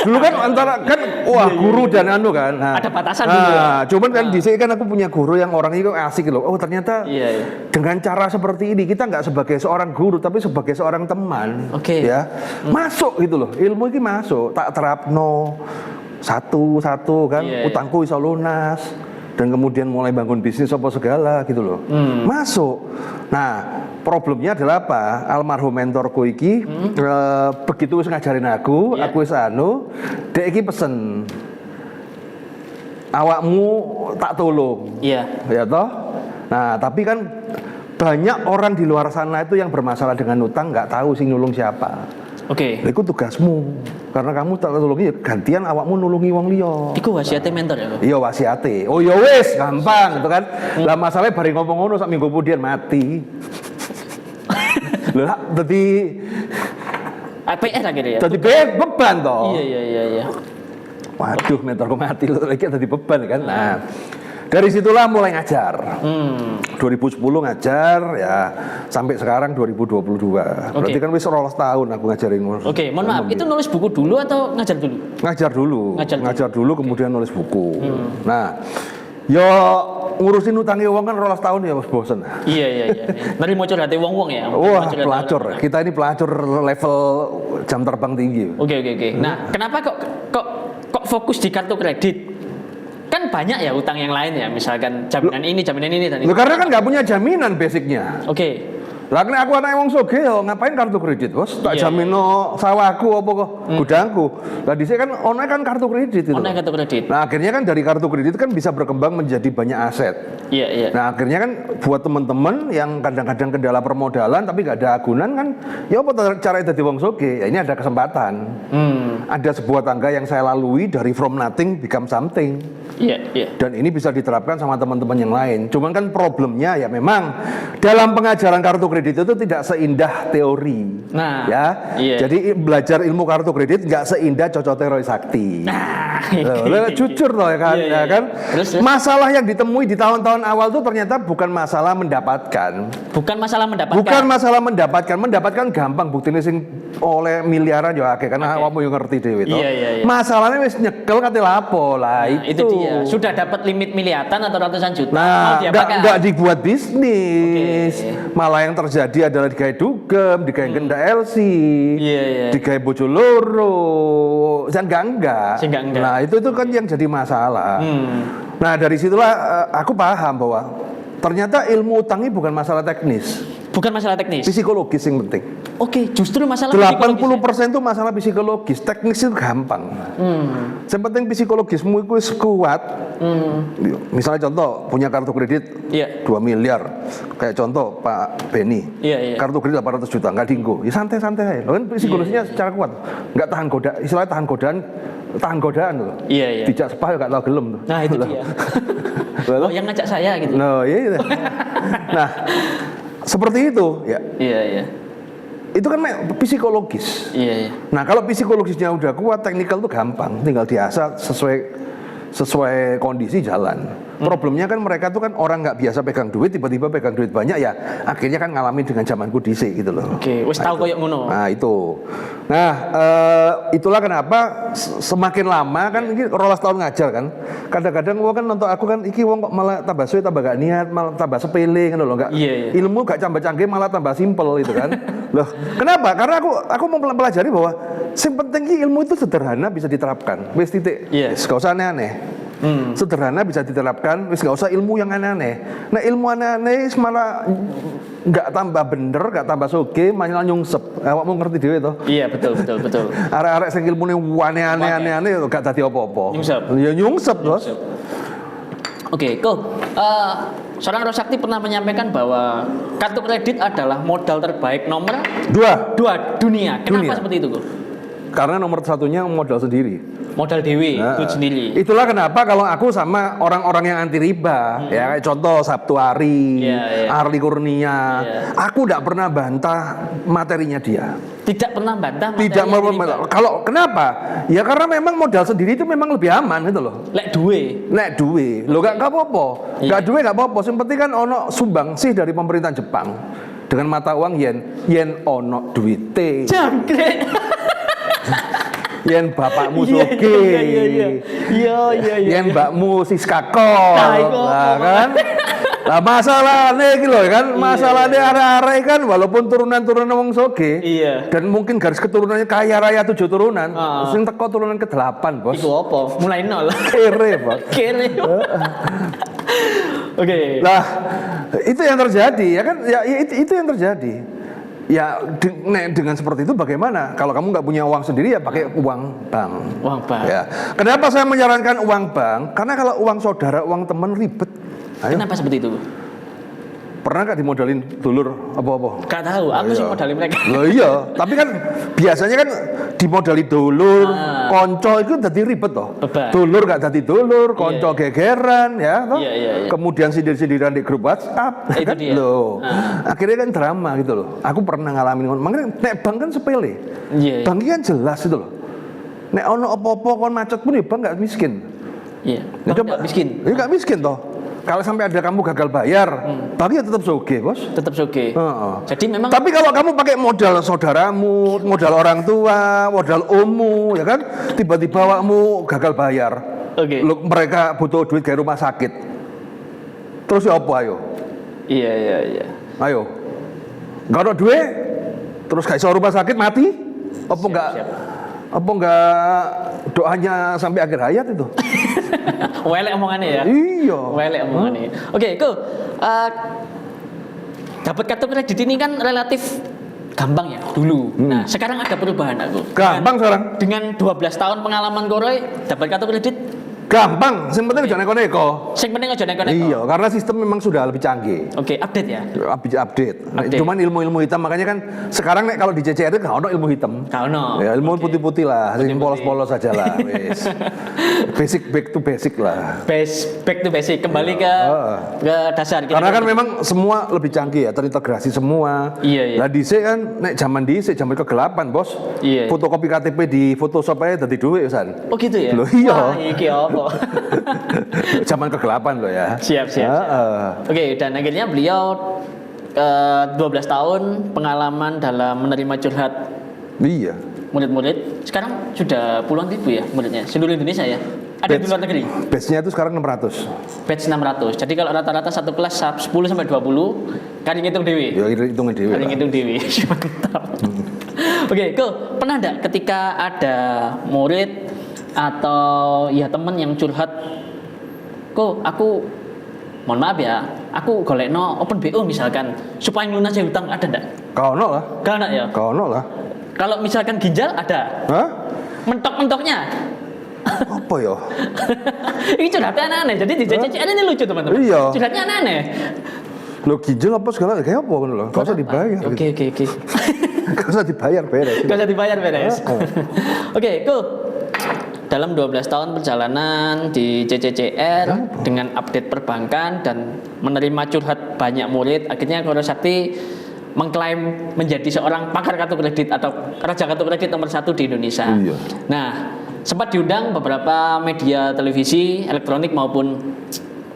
Dulu kan antara kan wah guru dan anu kan. Nah, Ada batasan dulu ya? cuman kan di sini kan aku punya guru yang orangnya itu asik loh. Oh ternyata Iya, iya. dengan cara seperti ini kita nggak sebagai seorang guru tapi sebagai seorang teman. Oke. Ya masuk gitu loh. Ilmu ini masuk. Tak terapno satu-satu kan. Iya, iya. Utangku iso lunas. Dan kemudian mulai bangun bisnis apa segala gitu loh. Masuk. Nah, problemnya adalah apa? Almarhum mentorku iki begitu wis ngajarin aku, Iya. aku wis anu, dek iki pesen awakmu tak tolong. Iya. Ya toh? Nah, tapi kan banyak orang di luar sana itu yang bermasalah dengan utang nggak tahu sih nulung siapa. Oke. Itu tugasmu. Karena kamu tak nulungi gantian awakmu nulungi wong liya. Iku wasiate mentor ya, Kok? Iya wasiate. Oh ya wis, gampang gitu kan. Lah masalahnya bareng ngomong ngono sak minggu kemudian mati. Lah dadi APR akhirnya ya. dadi beban toh. Iya, iya, iya, iya. Waduh, mentorku mati lho lagi dadi beban kan. Nah, dari situlah mulai ngajar. 2010 ngajar ya sampai sekarang 2022. Berarti kan wis 12 tahun aku ngajarin. Oke, mohon maaf, itu nulis buku dulu atau ngajar dulu? Ngajar dulu, Ngajar dulu. kemudian nulis buku. Nah, yo ngurusin utangnya uang kan 12 tahun ya mas bosen. Iya, iya, iya. Nari mau curhati wong-wong ya. Wah, Curhat pelacur. orang-orang. Kita ini pelacur level jam terbang tinggi. Oke, oke, oke. Nah, kenapa kok fokus di kartu kredit? Kan banyak ya utang yang lain ya, misalkan jaminan ini dan itu. Loh, karena kan nggak punya jaminan basicnya. Oke. Lah nek aku anak wong sugih yo ngapain kartu kredit, Bos? Tak Iya, jamino sawahku apa kok gudangku. Lah dhisik kan ono kan kartu kredit itu. Ono kartu kredit. Nah, akhirnya kan dari kartu kredit kan bisa berkembang menjadi banyak aset. Iya, iya. Nah, akhirnya kan buat teman-teman yang kadang-kadang kendala permodalan tapi gak ada agunan kan, ya apa cara jadi wong sugih? Ya ini ada kesempatan. Ada sebuah tangga yang saya lalui dari from nothing become something. Iya, iya. Dan ini bisa diterapkan sama teman-teman yang lain. Cuman kan problemnya ya memang dalam pengajaran kartu kredit itu tidak seindah teori. Nah, ya. iya. Jadi belajar ilmu kartu kredit nggak seindah Cocote Roy Sakti. Nah, Loh, jujur loh ya kan, Iya, iya. ya kan. Terus? Masalah yang ditemui di tahun-tahun awal itu ternyata bukan masalah mendapatkan. bukan masalah mendapatkan. Bukan masalah mendapatkan gampang buktinya sing oleh miliaran ya akeh kan awakmu yo ngerti dhewe to. Iya, iya, iya. Masalahnya wis nyekel kate lapo lah Nah, itu. dia. Sudah dapat limit miliatan atau ratusan juta. mau Nah, diapakan? nggak dibuat bisnis, Oke. malah yang terjadi adalah digawe dugem, digawe genda LC, Iya, iya. digawe bojo loro, dan enggak. Sing enggak. Nah itu kan yang jadi masalah. Nah dari situlah aku paham bahwa ternyata ilmu utang ini bukan masalah teknis. Bukan masalah teknis. Psikologis yang penting. Oke, justru masalah 80% itu masalah psikologis, teknis itu gampang. Yang penting psikologismu itu kuat. Misalnya contoh, punya kartu kredit Iya. 2 miliar. Kayak contoh Pak Beni, Iya. kartu kredit 800 juta, nggak dinggo. Ya santai-santai aja. Kan psikologisnya secara kuat. Nggak tahan godaan, istilahnya tahan godaan loh. Iya. Dijak sepah nggak tahu gelem tuh. Nah, itu dia. Oh, yang ngajak saya gitu. Iya. Nah, seperti itu ya. Iya. Itu kan psikologis. Iya. Nah, kalau psikologisnya udah kuat, teknikal tuh gampang, tinggal diasah sesuai kondisi jalan. Problemnya kan mereka tuh kan orang nggak biasa pegang duit, tiba-tiba pegang duit banyak ya, akhirnya kan ngalamin dengan zamanku dhisik gitu loh. Oke, wis tahu koyo ngono. Nah itu. Nah itulah kenapa semakin lama kan ini 12 tahun ngajar kan. Kadang-kadang gua kan nonton aku kan iki wong kok malah tambah suwe, tambah gak niat, malah tambah sepele kan loh, enggak. Iya. Ilmu gak tambah canggih malah tambah simpel gitu kan. Loh, kenapa? Karena aku mau pelajari bahwa yang penting ilmu itu sederhana bisa diterapkan. Wis titik. Iya. Gak usah aneh-aneh. Sederhana bisa diterapkan, wis gak usah ilmu yang aneh-aneh. Nah ilmu aneh-aneh malah nggak tambah bener, nggak tambah soge, malah nyungsep. Awakmu ngerti dhewe to? Iya, betul. Arek-arek sing ilmune aneh-aneh gak dadi apa-apa. Nyungsep. Ya nyungsep, Bos. Oke, seorang Rosakti pernah menyampaikan bahwa kartu kredit adalah modal terbaik nomor 2 dunia. Kenapa Dunia. seperti itu, Ko? Karena nomor satunya modal sendiri. Modal dewi, Nah, duit sendiri. itulah kenapa kalau aku sama orang-orang yang anti riba, ya kayak contoh Sabtu Ari, Iya. Arli Kurnia, Iya. aku tidak pernah bantah materinya dia. Tidak pernah bantah materi Tidak yang mau diterima. kalau kenapa? Ya karena memang modal sendiri itu memang lebih aman gitu loh. Lek duwe. Nek duwe, lo gak apa-apa. Iya. Gak duwe gak apa-apa. Yang penting kan ono sumbang sih dari pemerintah Jepang dengan mata uang yen ono duite. Jangkrik. Yen bapakmu Iya. soge. Iya. Yen mbakmu Siska Kol. Nah, iku Lah apa? kan. Lah masalahnya iki lho kan, masalahnya arek-arek kan walaupun turunan-turunan wong soge. Iya. Dan mungkin garis keturunannya kaya raya 7 turunan, Ah. sing teko turunan ke-8, Bos. Iku apa? Mulai nol. Kere, Bos. Kere. Oke. Lah, itu yang terjadi ya kan? Ya itu yang terjadi. Ya dengan seperti itu bagaimana? Kalau kamu nggak punya uang sendiri ya pakai uang bank. Uang bank. Ya. Kenapa saya menyarankan uang bank? Karena kalau uang saudara, uang teman ribet. Ayo. Kenapa seperti itu? Pernah nggak dimodalin dulur apa-apa? Gak tahu, aku sih modalin mereka. Loh iya, tapi kan biasanya kan dimodali dulur, konco itu jadi ribet toh. Beban. Dulur gak jadi dulur, konco gegeran ya toh. Iya. Kemudian sindir-sindiran di grup WhatsApp. Itu kan? dia. Loh. Akhirnya kan drama gitu loh. Aku pernah ngalamin makanya nek bank kan sepele. Iya. Bank kan jelas itu loh. Nek ono apa-apa kon macet pun ya bank gak miskin. Iya. Ya, Bang, nggak miskin. Ya gak miskin toh. Kalau sampai ada kamu gagal bayar, bank ya tetap soge, Bos. Tetap oke. Heeh. Jadi memang Tapi kalau kamu pakai modal saudaramu, modal orang tua, modal ommu, ya kan, tiba-tiba awakmu gagal bayar, Oke. mereka butuh duit kayak rumah sakit, terus ya apa ayo, Iya. ayo, nggak ada duit, terus kayak rumah sakit mati, apa enggak, siap. apa enggak doanya sampai akhir hayat itu? Welek omongannya ya. Iya. Welek omongannya. Oke, Ko. Dapat kartu kredit ini kan relatif gampang ya dulu. Nah, sekarang ada perubahan aku. Gampang sekarang, Dengan 12 tahun pengalaman Koroy dapat kartu kredit, gampang, yang penting jangan neko-neko. sing penting aja nek-nek. Iya, karena sistem memang sudah lebih canggih. Oke, update ya. Update. Update. Cuman ilmu-ilmu hitam makanya kan sekarang nek kalau di CCR itu nggak ada ilmu hitam. Kau no. Ya, ilmu Oke. putih-putih lah, Putih-putih. polos-polos aja lah, wes. Basic back to basic lah. Back to basic, kembali ke dasar. Karena kan memang semua lebih canggih ya, terintegrasi semua. Iya. Lah dhisik kan nek zaman kegelapan, Bos. Iya. Fotokopi KTP di Photoshop aja dadi duit, San. Oh gitu ya. Loh, iya. Wah, iki apa? Zaman kegelapan loh ya. Siap. Oke, dan akhirnya beliau 12 tahun pengalaman dalam menerima curhat Iya. murid-murid. Sekarang sudah puluhan ribu ya muridnya, seluruh Indonesia ya. Ada di luar negeri. Batch-nya itu sekarang 600. Batch 600. Jadi kalau rata-rata satu kelas 10 sampai 20, kan ngitung dewi. Ya hitungin dewe. Kan lah. ngitung dewi. Mantap. Oke, Ko, pernah enggak ketika ada murid atau ya teman yang curhat, Ko, aku mohon maaf ya, aku golekno open BO misalkan supaya ngelunasi hutang, ada enggak? Kau no lah. Gak ada ya. Kau no lah. Kalau misalkan ginjal ada. Hah? Mentok-mentoknya. Apa ya? Ini curhatnya aneh-aneh. Jadi di CCCN ini lucu teman-teman. Iya. Curhatnya aneh-aneh. Lo ginjal apa segala kayak apa kan lo? Gak usah dibayar. Oke. Gak usah dibayar beres. Gak usah dibayar beres. Oke, cool. Dalam 12 tahun perjalanan di CCCR dengan update perbankan dan menerima curhat banyak murid, akhirnya Koro Sakti mengklaim menjadi seorang pakar kartu kredit atau raja kartu kredit nomor 1 di Indonesia. Iya. Nah, sempat diundang beberapa media televisi, elektronik maupun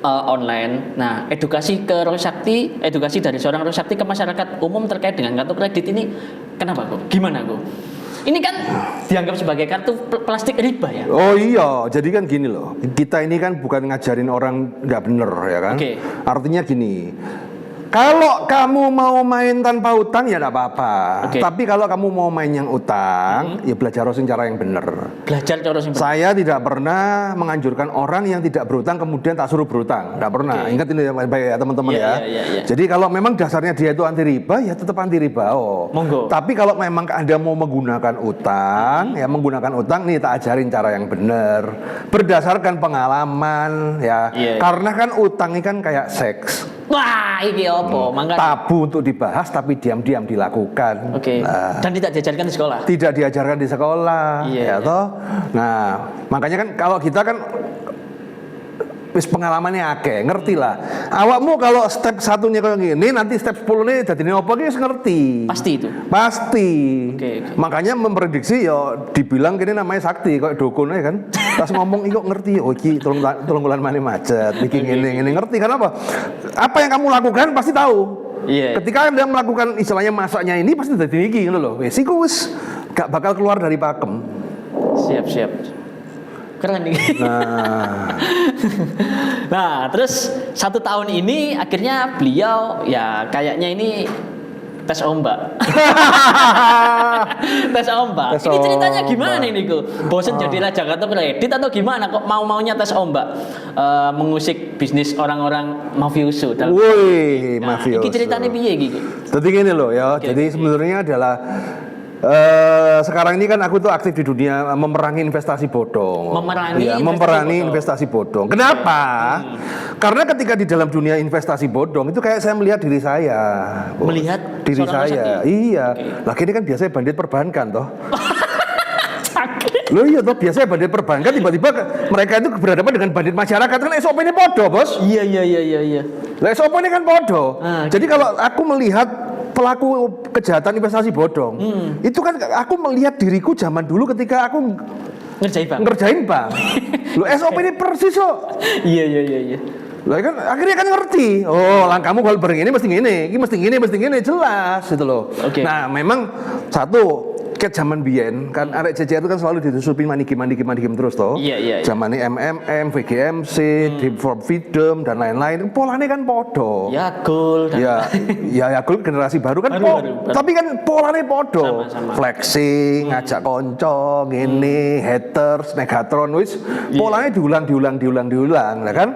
online. Nah, edukasi dari seorang Koro Sakti ke masyarakat umum terkait dengan kartu kredit ini, kenapa kok? Gimana kok? Ini kan dianggap sebagai kartu plastik riba ya? Oh iya, jadi kan gini loh. Kita ini kan bukan ngajarin orang nggak bener ya kan? Oke. Artinya gini. Kalau kamu mau main tanpa utang ya tidak apa-apa. Oke. Tapi kalau kamu mau main yang utang, ya belajar cara yang bener. Belajar cara yang benar. Saya tidak pernah menganjurkan orang yang tidak berutang kemudian tak suruh berutang. Tidak pernah. Oke. Ingat ini baik ya teman-teman Iya, ya. iya. Jadi kalau memang dasarnya dia itu anti riba, ya tetap anti riba. Oh. Monggo. Tapi kalau memang Anda mau menggunakan utang, ya menggunakan utang nih tak ajarin cara yang benar. Berdasarkan pengalaman ya. Iya. Karena kan utang ini kan kayak seks. Wah, ini apa? Makanya. Tabu untuk dibahas tapi diam-diam dilakukan. Oke. Nah, Dan tidak diajarkan di sekolah. tidak diajarkan di sekolah, Iya. ya toh. Nah, makanya kan kalau kita kan wis pengalamannya akeh, ngerti lah. Awakmu kalau step satunya kayak gini, nanti step 10 nih dadine apa ki wis ngerti. Pasti itu. Pasti. Oke. Makanya memprediksi ya dibilang gini namanya sakti kayak dukun aja kan. Pas ngomong iki kok ngerti, oh iki tolong bulan mana macet, bikin ini ngerti karena apa? Apa yang kamu lakukan pasti tahu. Iya. Ketika Anda melakukan istilahnya masaknya ini pasti dadi iki ngono lho. Wis iku wis gak bakal keluar dari pakem. Siap. Keren nih. Nah, terus 1 tahun ini akhirnya beliau ya kayaknya ini tes ombak. Tes ombak. Tes Ini ceritanya ombak. gimana ini kok? Bosen jadi raja kartu kredit atau gimana kok mau-maunya tes ombak? Mengusik bisnis orang-orang mafioso. Woi, Nah, mafioso. ini ceritanya piye gitu? Jadi gini loh ya. Jadi sebenarnya adalah sekarang ini kan aku tuh aktif di dunia memerangi investasi bodong. Memerangi investasi bodong. Kenapa? Karena ketika di dalam dunia investasi bodong itu kayak saya melihat diri saya. Melihat diri seorang saya. Sakti? Iya. Oke. Lah ini kan biasanya bandit perbankan toh. Sakit. Loh iya toh biasanya bandit perbankan tiba-tiba mereka itu berhadapan dengan bandit masyarakat kan SOP ini podo, Bos. Iya. Lah SOP ini kan podo. Ah, Jadi kalau aku melihat pelaku kejahatan investasi bodong, itu kan aku melihat diriku zaman dulu ketika aku Ngerjain bank. Loh SOP ini persis kok. Iya. Lah kan akhirnya kan ngerti. Oh, langkahmu kalau bareng ini mesti gini, ini mesti gini jelas gitu loh. Oke. Nah, memang satu ket zaman biyen kan arek CCR itu kan selalu ditusupi manikim terus toh. Iya. Zaman ini MMM, VGMC, Deep for Freedom dan lain-lain. Polanya kan podo. Ya gol. Ya Yakult generasi baru kan Baru. tapi kan polanya podo. Sama-sama. Flexing, ngajak konco, ngene, haters, negatron wis polanya diulang ya kan.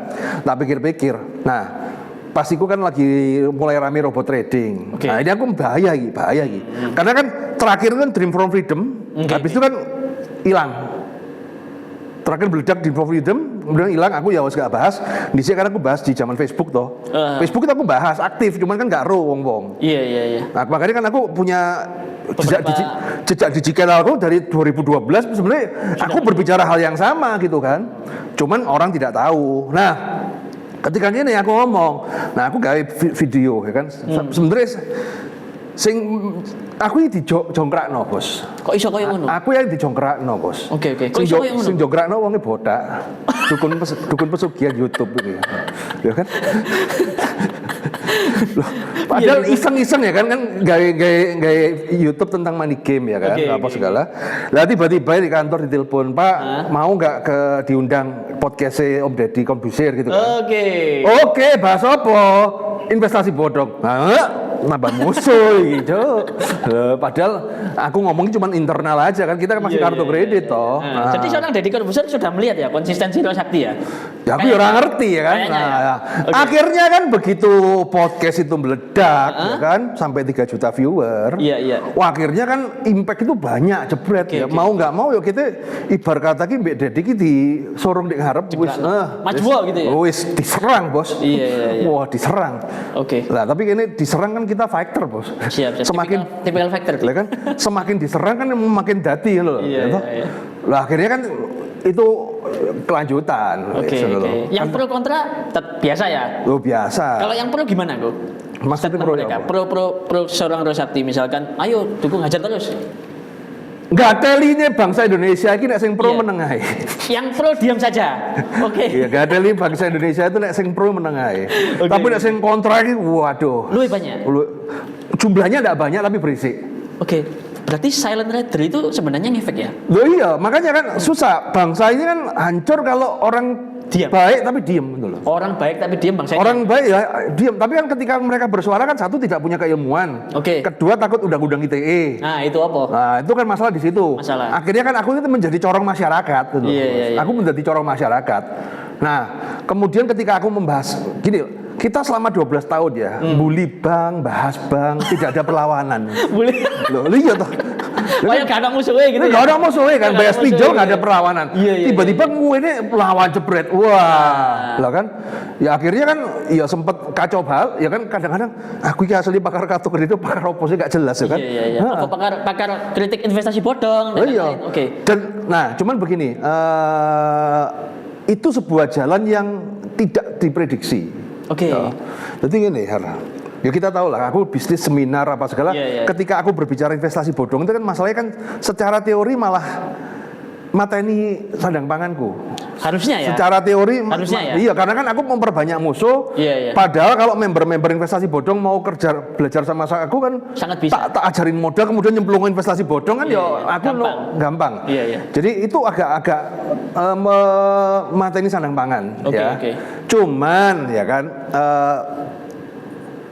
Tak pikir-pikir. Nah, pas itu kan lagi mulai rame robot trading. Oke. Nah, ini aku bahaya iki. Karena kan terakhir kan Dream from Freedom, habis itu kan hilang. Terakhir meledak Dream from Freedom, kemudian hilang. Aku ya wis gak bahas. Di sini kan aku bahas di zaman Facebook toh. Facebook itu aku bahas aktif, cuman kan gak ro wong-wong. Iya. Nah, makanya kan aku punya Beberapa- jejak digital aku dari 2012 sebenarnya aku berbicara hal yang sama gitu kan. Cuman orang tidak tahu. Nah, ketika ini aku ngomong, nah aku gawe video ya kan. Sebenarnya sing aku ini dijongkrakno, Bos. Kok iso koyo ngono? Aku yang dijongkrakno, Bos. Oke. Kok iso koyo ngono? Sing jongkrakno wonge botak. Dukun pesugihan YouTube gitu. Ya kan? Loh, padahal iseng-iseng ya kan gawe YouTube tentang money game ya kan, apa segala. Lah tiba-tiba di kantor ditelepon, "Pak, mau nggak ke diundang podcastnya Om Deddy Kombusir gitu kan?" Oke. Oke, bahas apa? Investasi bodong. Nah, nambah musuh gitu. Padahal aku ngomongin cuma internal aja kan, kita kan masih kartu kredit toh. Nah, jadi seorang Deddy Corbuzier sudah melihat ya konsistensi Rosakti ya. Ya aku ya orang ngerti ya kan. Kayaknya Nah, ya. Okay. Akhirnya kan begitu podcast itu meledak ya kan sampai 3 juta viewer. Iya, iya. Wah, akhirnya kan impact itu banyak jebret ya. Oke. Mau nggak mau ya kita ibarat kata ki Mbak Dedi ki disorong di ngarep wis Majwa gitu ya? Wis diserang, Bos. Iya. Wah, diserang. Oke. Nah, tapi ini diserang kan kita fighter, Bos. Siap. Semakin typical factor. lah kan semakin diserang kan makin dati loh. Iya. Lah akhirnya kan itu kelanjutan. Oke. Yang pro kontra biasa ya. Lo biasa. Kalau yang pro gimana, Go? Maksudnya Statement pro mereka. apa? Pro seorang Rosakti misalkan, ayo dukung hajar terus. Gak telinya bangsa Indonesia ini nek sing pro Iya. menengahi. Yang pro diam saja. Oke. Iya, gak teli bangsa Indonesia itu nek sing pro menengahi. Oke. Tapi nek sing kontra iki waduh. Lebih banyak. Jumlahnya enggak banyak tapi berisik. Oke. Berarti silent reader itu sebenarnya ngefek ya? Loh iya, makanya kan susah. Bangsa ini kan hancur kalau orang Diam. baik tapi diem gitu loh. Orang baik tapi diam bangsa ini. Orang baik ya diam, tapi kan ketika mereka bersuara kan satu tidak punya keilmuan. Oke. Kedua takut undang-undang ITE. Nah, itu apa? Nah, itu kan masalah di situ. Masalah. Akhirnya kan aku itu menjadi corong masyarakat gitu. Iya. Aku menjadi corong masyarakat. Nah, kemudian ketika aku membahas gini, kita selama 12 tahun ya, bully bank, bahas bank, tidak ada perlawanan. Boleh. Loh, iya toh. Kayak gak ada musuhnya gitu Nggak ada musuhnya kan, Nggak ada bayar pinjol nggak ada musuhnya. perlawanan. Iya. Tiba-tiba gue ini lawan jebret, wah, lah kan, ya akhirnya kan, ya sempet kacau hal, ya kan kadang-kadang aku ini asli pakar kartu kredit, pakar oposisi nggak jelas ya kan. Iya. Apa pakar kritik investasi bodong dan Oh, iya. lain-lain. Oke. Dan, nah, cuman begini, itu sebuah jalan yang tidak diprediksi. Oke. Ya. Jadi gini, Hera. Ya kita tahu lah, aku bisnis seminar apa segala. Iya. Ketika aku berbicara investasi bodong itu kan masalahnya kan secara teori malah mateni sandang panganku. Harusnya ya. Secara teori, Harusnya ya. iya karena kan aku memperbanyak musuh. Iya. Padahal kalau member-member investasi bodong mau belajar sama aku kan, Sangat bisa. tak ajarin modal kemudian nyemplungin investasi bodong kan, Iya. ya aku gampang. Iya. Jadi itu agak mateni sandang pangan. Oke, ya. oke. Cuman ya kan.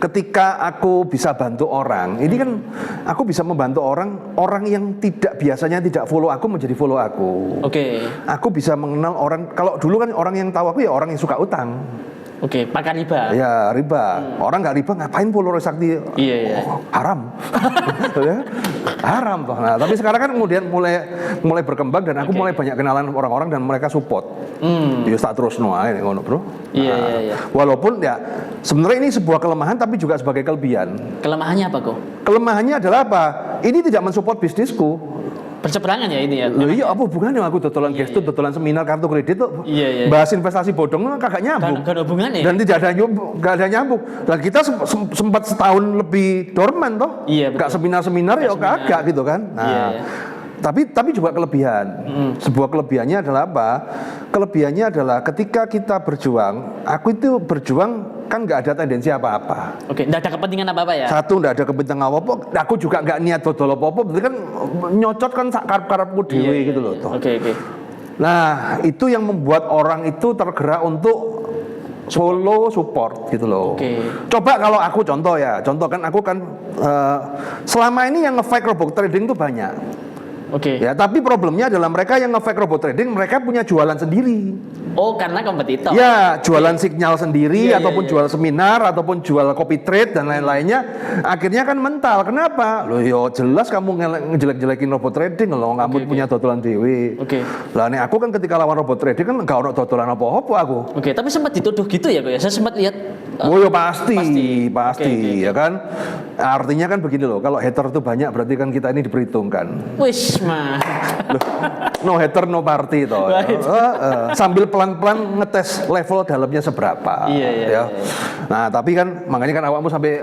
Ketika aku bisa bantu orang, ini kan aku bisa membantu orang yang biasanya tidak follow aku menjadi follow aku. Oke. Aku bisa mengenal orang, kalau dulu kan orang yang tahu aku ya orang yang suka utang. Oke, pakar riba. Ya riba. Orang nggak riba ngapain follow Rosakti? Iya. Oh, haram. Ya, haram toh. Nah, tapi sekarang kan kemudian mulai berkembang dan aku mulai banyak kenalan orang-orang dan mereka support. Ya tak terus ae ngono, Bro. Iya. Walaupun ya sebenarnya ini sebuah kelemahan tapi juga sebagai kelebihan. Kelemahannya apa, Go? Kelemahannya adalah apa? Ini tidak mensupport bisnisku. Berseberangan ya ini ya. Loh iya, apa hubungannya aku dodolan gestur, dodolan seminar kartu kredit tuh. Iya. Bahas investasi bodong kan kagak nyambung. Gak ada hubungannya. Dan tidak ada nyambung. Dan kita sempat setahun lebih dorman toh. Iya, Gak betul. seminar-seminar ya kagak gitu kan. Nah, Iya. Tapi juga kelebihan. Sebuah kelebihannya adalah apa? Kelebihannya adalah ketika kita berjuang, aku itu berjuang kan nggak ada tendensi apa-apa. Oke, nggak ada kepentingan apa-apa ya? Satu, nggak ada kepentingan apa-apa. Aku juga nggak niat dodol apa-apa. Berarti kan nyocot kan sak karep-karepku dewe gitu loh toh. Oke. Nah, itu yang membuat orang itu tergerak untuk follow support gitu loh. Oke. Coba kalau aku contoh kan aku kan selama ini yang nge-fake robot trading itu banyak. Oke. Ya, tapi problemnya adalah mereka yang nge-fake robot trading, mereka punya jualan sendiri. Oh, karena kompetitor. Ya, jualan sinyal sendiri, Iya, ataupun iya. jual seminar, ataupun jual copy trade dan lain-lainnya. Akhirnya kan mental. Kenapa? Loh, yo jelas kamu ngejelek-jelekin robot trading, loh kamu punya dodolan dewe. Oke. Lah nih aku kan ketika lawan robot trading kan nggak ono dodolan apa-apa aku. Oke, tapi sempat dituduh gitu ya, Go ya? Saya sempat lihat. Oh ya pasti. Oke. Ya kan. Artinya kan begini loh, kalau hater itu banyak berarti kan kita ini diperhitungkan. Wis, mah. Loh, no hater no party toh. Sambil pelan-pelan ngetes level dalamnya seberapa. Iya. Nah, tapi kan makanya kan awakmu sampai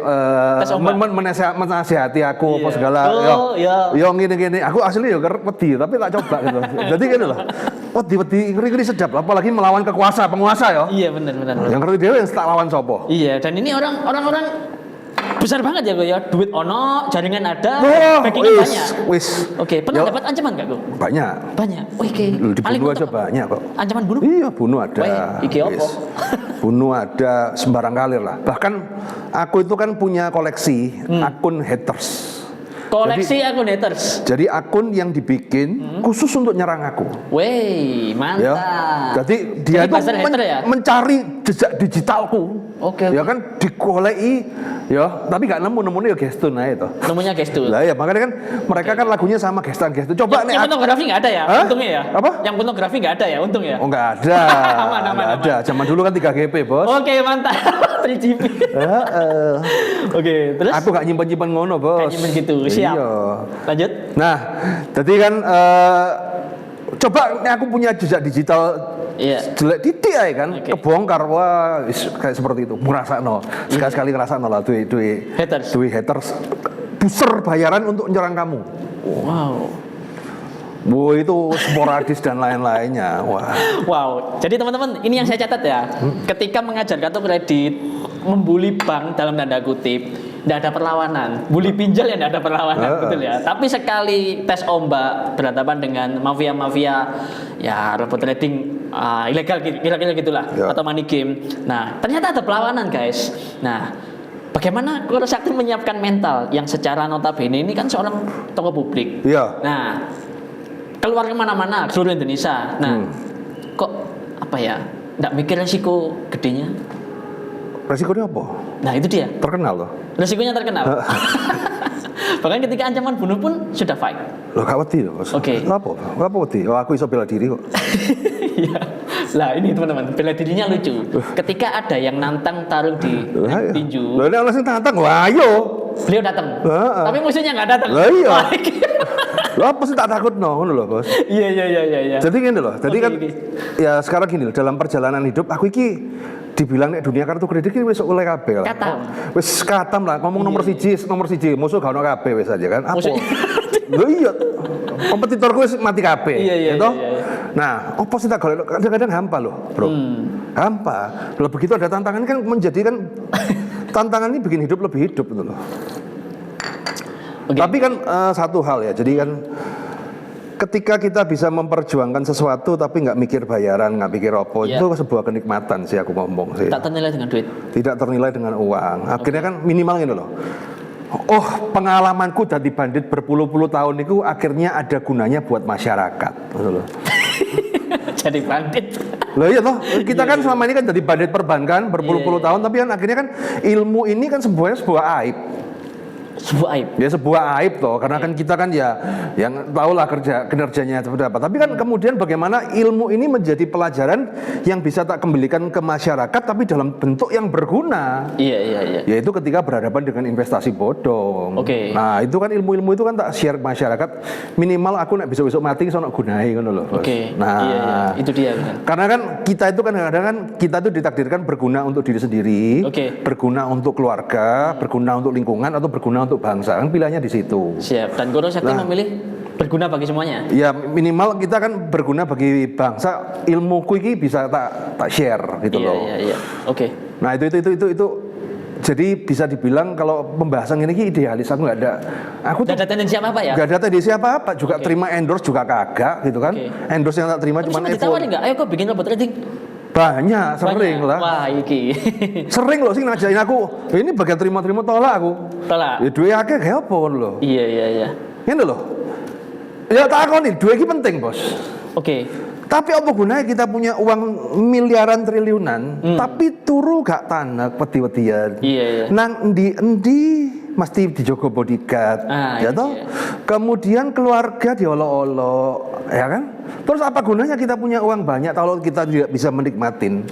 Tes ombak. menasihati aku apa Iya. segala. Oh, iya. Yo gini-gini. Aku asli yo wedi tapi tak coba gitu. Jadi gini loh. Wedi ngeri-ngeri sedap apalagi melawan penguasa ya. Iya, benar. Yang ngerti dia yang tak lawan sopo. Iya, dan ini orang-orang besar banget ya, Go ya. Duit ono, jaringan ada, Oh, backing banyak. wis. Oke, pernah Yo, dapat ancaman nggak, Go? banyak. Banyak. Oke. Dibunuh aja mentok- banyak kok. Ancaman bunuh? Iya, bunuh ada. Wah, iki apa? Wis. bunuh ada, sembarang kalir lah. Bahkan aku itu kan punya koleksi akun haters. Koleksi akun haters. Jadi akun yang dibikin khusus untuk nyerang aku. Wey, mantap. Ya. Jadi dia itu buzzer hater ya? mencari jejak digitalku. Oke. Ya kan digoleki ya, tapi nggak nemu-nemunya ya Gestun aja itu. Namanya Gestul. Lah ya makanya kan mereka kan lagunya sama Gestan. Coba nih. Yang fotografi nggak ada ya? Hah? Untungnya ya. Apa? Yang fotografi nggak ada ya? Untung ya. Oh nggak ada. Aman, Nggak ada. Zaman dulu kan 3GP bos. Oke, mantap. 3GP. Oke, terus? Aku nggak nyimpen-nyimpen ngono bos. Nggak nyimpen gitu, siap. Iya. Lanjut. Nah, jadi kan coba ini aku punya jejak digital jelek titik aja kan, kebongkar wah kayak seperti itu. Ngrasakno, sekali-sekali ngrasakno lah duit haters. Buser bayaran untuk nyerang kamu. Wow. Wow itu sporadis dan lain-lainnya. Wah. Wow. Jadi teman-teman, ini yang saya catat ya. Ketika mengajar kartu kredit, membuli bank dalam tanda kutip, tidak ada perlawanan. Bully pinjol ya tidak ada perlawanan, betul ya. Tapi sekali tes ombak berhadapan dengan mafia-mafia ya robot trading ilegal kira-kira gitulah atau money game. Nah, ternyata ada perlawanan, guys. Nah, bagaimana Guru Sakti menyiapkan mental yang secara notabene ini kan seorang tokoh publik. Iya. Nah, keluar kemana-mana seluruh Indonesia. Nah, kok apa ya? Nggak mikir resiko gedenya? Resikonya apa? Nah, itu dia. Terkenal loh. Resikonya terkenal. Bahkan ketika ancaman bunuh pun sudah fight. Loh gak wedi loh. Oke. Apa wedi? Oh aku iso bela diri kok. Iya. Lah ini teman-teman, bela dirinya lucu. Ketika ada yang nantang taruh di tinju. Lah nek ana sing tantang, wah ayo. Beliau datang. Tapi musuhnya nggak datang. Lah iya. Lah apa sih tak takutno ngono lho, Bos. Iya. Jadi gini loh. Jadi kan ya sekarang gini loh, dalam perjalanan hidup aku iki dibilang nek dunia kartu kredit iki wis oleh kabeh lah. Katam. Wis katam lah, ngomong nomor siji, musuh gak ono kabeh wis aja kan. Apa? Lho iya. Kompetitorku wis mati kabeh. Iya. Nah, apa sih tak golek kadang-kadang hampa loh, Bro. Hampa. Kalau begitu ada tantangan kan menjadikan tantangan ini bikin hidup lebih hidup gitu loh. Tapi kan satu hal ya, jadi kan ketika kita bisa memperjuangkan sesuatu tapi nggak mikir bayaran, nggak mikir apa, itu sebuah kenikmatan sih aku ngomong sih. Tak ternilai dengan duit. Tidak ternilai dengan uang. Akhirnya kan minimal gitu loh. Oh pengalamanku dari bandit berpuluh-puluh tahun itu akhirnya ada gunanya buat masyarakat, gitu loh. Jadi bandit. Loh iya toh, kita kan selama ini kan jadi bandit perbankan berpuluh-puluh tahun, tapi kan akhirnya kan ilmu ini kan sebuah aib. Sebuah aib. Ya sebuah aib toh, karena kan kita kan ya yang tahulah kinerjanya seperti apa. Tapi kan kemudian bagaimana ilmu ini menjadi pelajaran yang bisa tak kembalikan ke masyarakat, tapi dalam bentuk yang berguna. Iya. Yaitu ketika berhadapan dengan investasi bodong. Oke. Nah itu kan ilmu-ilmu itu kan tak share ke masyarakat. Minimal aku nek besok-besok mati sono gunai kan loh. Oke. Nah iya. Itu dia. Kan. Karena kan kita itu kan kadang-kadang kan kita itu ditakdirkan berguna untuk diri sendiri, berguna untuk keluarga, berguna untuk lingkungan atau berguna untuk bangsa, kan pilihannya di situ. Siap. Dan Guru Sakti memilih berguna bagi semuanya. Ya minimal kita kan berguna bagi bangsa, ilmuku ini bisa tak share gitu loh. Iya. Oke. Nah itu jadi bisa dibilang kalau pembahasan ini idealis, aku nggak ada tendensi apa ya? Nggak ada tendensi apa juga terima endorse juga kagak gitu kan. Endorse yang tak terima cuma ditawarin nggak? Ayo kok bikin robot trading. Banyak, sering lah. Wah, iki. Sering loh sih ngajain aku. Ini bagian terima-terima tolak aku. Tolak. Ya duit akeh kayak apa loh. Iya. Ini loh. Ya tak nih, duit ini penting, Bos. Oke. Tapi apa gunanya kita punya uang miliaran triliunan, tapi turu gak tanak wedi-wedian. Iya. Nang endi mesti dijogo bodyguard, ya toh. Kemudian keluarga diolok-olok, ya kan? Terus apa gunanya kita punya uang banyak kalau kita tidak bisa menikmatin?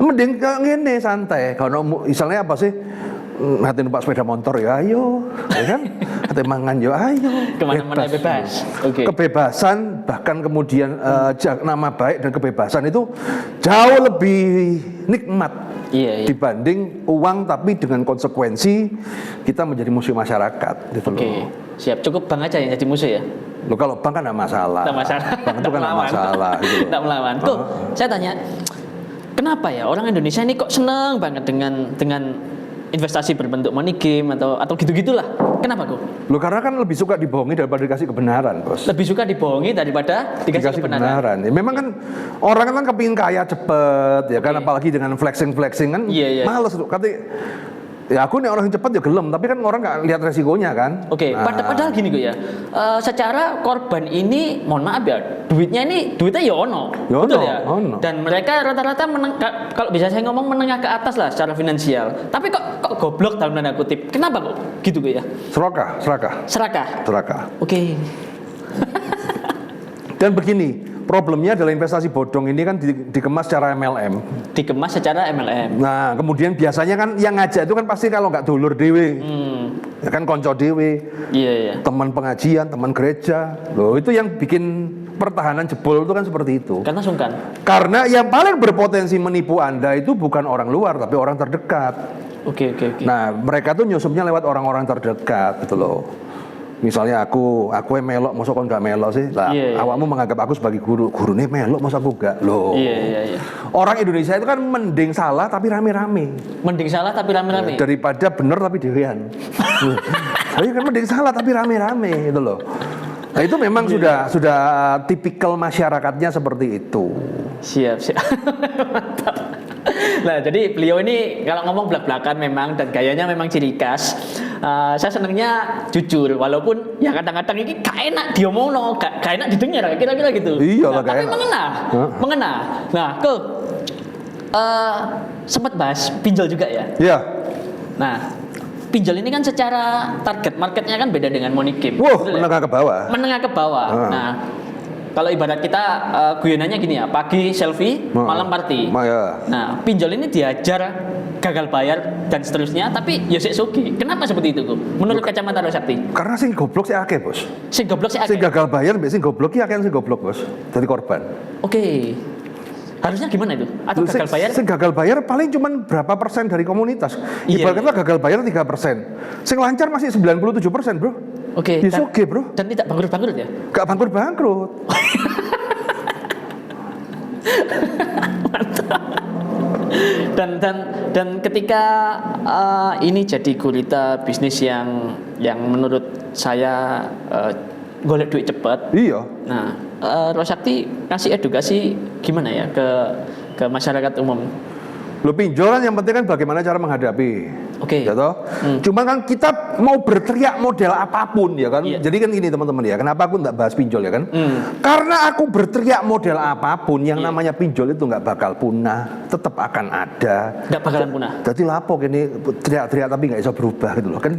Mending ngene santai. Kalau misalnya apa sih? Hati numpak sepeda motor ya ayo, ya kan? Hati mangan ya ayo. Kemana-mana bebas. Okay. Kebebasan bahkan kemudian nama baik dan kebebasan itu jauh lebih nikmat dibanding uang tapi dengan konsekuensi kita menjadi musuh masyarakat. Gitu loh. Siap. Cukup bank aja yang jadi musuh ya. Loh kalau bank kan nggak masalah. Nggak masalah. Bank itu kan nggak masalah. Gitu. Nggak melawan. Kok saya tanya, kenapa ya orang Indonesia ini kok senang banget dengan investasi berbentuk money game atau gitu-gitulah? Kenapa kok? Loh karena kan lebih suka dibohongi daripada dikasih kebenaran, Bos. Lebih suka dibohongi daripada dikasih kebenaran. Ya, memang kan orang kan kepingin kaya cepet, ya kan, Oke. apalagi dengan flexing kan, Iya. males tuh. Ya aku nih orang yang cepet ya gelem, tapi kan orang nggak lihat resikonya kan. Oke, Nah, padahal gini kok ya. Secara korban ini, mohon maaf ya, duitnya ya ono, Ya betul ono, ya. ono. Dan mereka rata-rata kalau bisa saya ngomong menengah ke atas lah secara finansial. Tapi kok goblok dalam tanda kutip. Kenapa kok gitu kok ya? serakah. Serakah. Oke. Dan begini, problemnya adalah investasi bodong ini kan dikemas secara MLM. Dikemas secara MLM. Nah, kemudian biasanya kan yang ngajak itu kan pasti kalau nggak dulur dewe, ya kan konco dewe, Iya. teman pengajian, teman gereja. Loh, itu yang bikin pertahanan jebol itu kan seperti itu. Karena sungkan. Karena yang paling berpotensi menipu Anda itu bukan orang luar tapi orang terdekat. Oke. Nah, mereka tuh nyusupnya lewat orang-orang terdekat gitu loh. Misalnya aku yang melok, masa kon gak melok sih? Lah, Iya. awakmu menganggap aku sebagai gurune melok, masa aku gak? Loh. Iya. Orang Indonesia itu kan mending salah tapi rame-rame Mending salah tapi rame-rame. daripada bener tapi dewean. Ayo kan mending salah tapi rame-rame gitu loh. Nah, itu memang sudah tipikal masyarakatnya seperti itu. Siap. Mantap. Nah, jadi beliau ini kalau ngomong belak-belakan memang dan gayanya memang ciri khas. Saya senangnya jujur, walaupun ya kadang-kadang ini gak enak diomongno, gak enak didengar, kira-kira gitu. Iya lah, gak tapi enak. mengena. Nah, sempat bahas pinjol juga ya. Iya. Nah, pinjol ini kan secara target marketnya kan beda dengan money game. Wah, betul ya? menengah ke bawah. Menengah ke bawah. Nah, kalau ibarat kita guyonannya gini ya, pagi selfie, malam party. Ya. Nah, pinjol ini diajar gagal bayar dan seterusnya, tapi ya sik sugi. Kenapa seperti itu, Gu? Menurut kacamata Rosakti? Karena sing goblok sih akeh, Bos. Sing goblok sih Sing akeh. gagal bayar mbek sing goblok ki akeh sing goblok, Bos. Dari korban. Oke. Harusnya gimana itu? Atau Sing- gagal bayar? Sing gagal bayar paling cuman berapa persen dari komunitas. Iya, Ibaratnya gagal bayar 3%. Sing lancar masih 97%, Bro. Oke. Bisa oke, Bro. Dan tidak bangkrut-bangkrut ya? Gak bangkrut. Dan ketika ini jadi gurita bisnis yang menurut saya golek duit cepat. Iya. Nah, Rosakti kasih edukasi gimana ya ke masyarakat umum? Lo pinjol kan yang penting kan bagaimana cara menghadapi. Oke. Ya toh? Cuma kan kita mau berteriak model apapun ya kan. Iya. Jadi kan gini teman-teman ya. Kenapa aku nggak bahas pinjol ya kan? Karena aku berteriak model apapun yang namanya pinjol itu nggak bakal punah, tetap akan ada. Nggak bakalan punah. Jadi lapo gini teriak-teriak tapi nggak bisa berubah gitu loh. Kan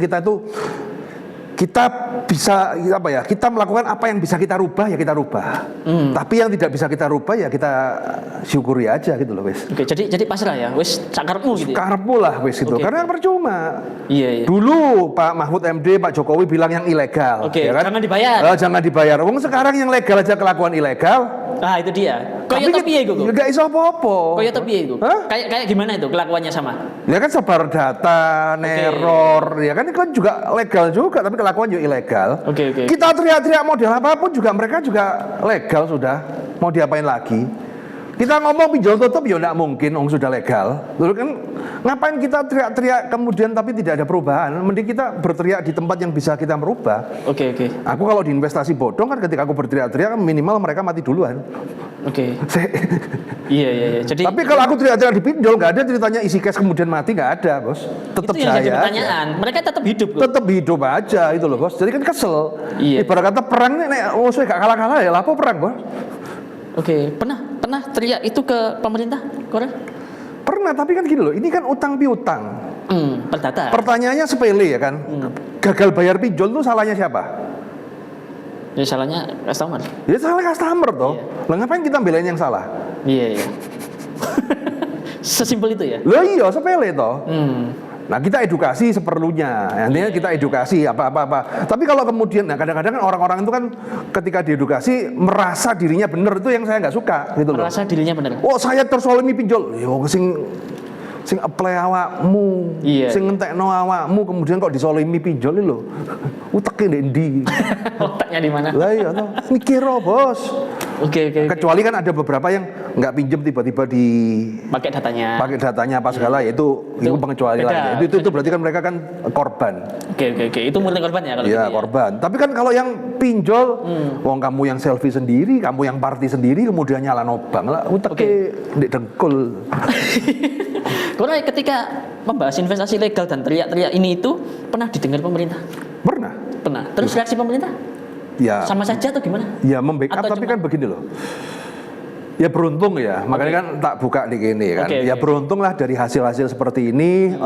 kita bisa apa ya? Kita melakukan apa yang bisa kita rubah ya kita rubah. Tapi yang tidak bisa kita rubah ya kita syukuri aja gitu loh, wes. Oke, jadi pasrah ya, wis sakarepmu gitu. Ya? Karepmu lah wes gitu. Oke. Karena percuma. Iya. Dulu Pak Mahfud MD, Pak Jokowi bilang yang ilegal. Oke, ya kan? jangan dibayar. Jangan dibayar. Wong sekarang yang legal aja kelakuan ilegal. Ah, itu dia. Kaya Tapi to piye iku? Gu? nggak iso apa-apa. Kaya to piye iku? Hah? Kayak gimana itu kelakuannya sama? Ya kan sebar data, neror, ya kan itu kan juga legal juga, tapi kelakuan juga ilegal. Oke. Kita teriak-teriak model apapun juga mereka juga legal sudah. Mau diapain lagi? Kita ngomong pinjol tutup ya enggak mungkin, sudah legal. Lalu kan ngapain kita teriak-teriak kemudian tapi tidak ada perubahan? Mending kita berteriak di tempat yang bisa kita merubah. Oke. Aku kalau di investasi bodong kan ketika aku berteriak-teriak minimal mereka mati duluan. Oke. Iya. Jadi Tapi kalau aku teriak-teriak di pinjol nggak ada ceritanya isi cash kemudian mati, nggak ada, Bos. Tetap itu yang saya jadi aja. pertanyaan. Mereka tetap hidup, Gu. Tetap hidup aja itu loh, Bos. Jadi kan kesel. Iya. Ibarat kata perang nek musuh gak kalah-kalah ya lapo perang, Bos. Oke, pernah teriak itu ke pemerintah Korea? Pernah, tapi kan gini loh, ini kan utang piutang. Perdata. Pertanyaannya sepele ya kan. Gagal bayar pinjol itu salahnya siapa? Ya salahnya customer. Ya salah customer toh. Lah ngapain kita belain yang salah? Iya. Sesimpel itu ya. Lah iya sepele toh. Hmm. Nah kita edukasi seperlunya, nantinya kita edukasi apa-apa. Tapi kalau kemudian, nah kadang-kadang kan orang-orang itu kan ketika diedukasi merasa dirinya benar, itu yang saya nggak suka gitu loh. Merasa dirinya benar. Oh saya tersolimi pinjol, yo sing apply awakmu, Iya. sing ngentekno awakmu, kemudian kok disolimi pinjol lho, uteke ndek ndi? Otaknya di mana? Lah iya toh, mikir Bos. Oke. Kecuali kan ada beberapa yang nggak pinjem tiba-tiba Pakai datanya. apa segala, ya itu pengecualian. beda. Itu berarti kan mereka kan korban. Oke. Itu murni korban ya kalau Iya, gitu ya? korban. Tapi kan kalau yang pinjol, wong kamu yang selfie sendiri, kamu yang party sendiri, kemudian nyala nobang lah, uteke ndek dengkul. Karena ketika membahas investasi legal dan teriak-teriak ini itu pernah didengar pemerintah? Pernah. Terus reaksi pemerintah? Ya. Sama saja atau gimana? Ya membackup, Atau tapi cuma- kan begini loh. Ya beruntung ya, makanya kan tak buka di gini kan. Oke. Ya beruntung lah dari hasil-hasil seperti ini.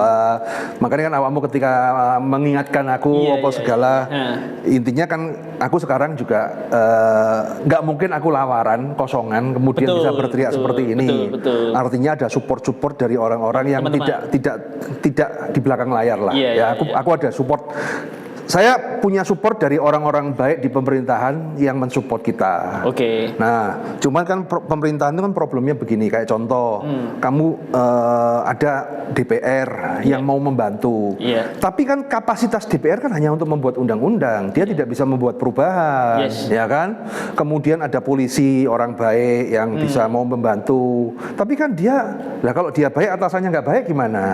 Makanya kan awakmu ketika mengingatkan aku Iya. segala, intinya kan aku sekarang juga nggak mungkin aku lawaran kosongan kemudian Betul, bisa berteriak betul, seperti ini. betul. Artinya ada support dari orang-orang yang Teman-teman. tidak di belakang layar lah. Iya. Aku ada support. Saya punya support dari orang-orang baik di pemerintahan yang mensupport kita. Oke. Nah, cuman kan pemerintahan itu kan problemnya begini, kayak contoh, kamu ada DPR yang mau membantu, Iya. tapi kan kapasitas DPR kan hanya untuk membuat undang-undang, dia tidak bisa membuat perubahan, Yes. ya kan? Kemudian ada polisi orang baik yang bisa mau membantu, tapi kan lah kalau dia baik atasannya nggak baik gimana?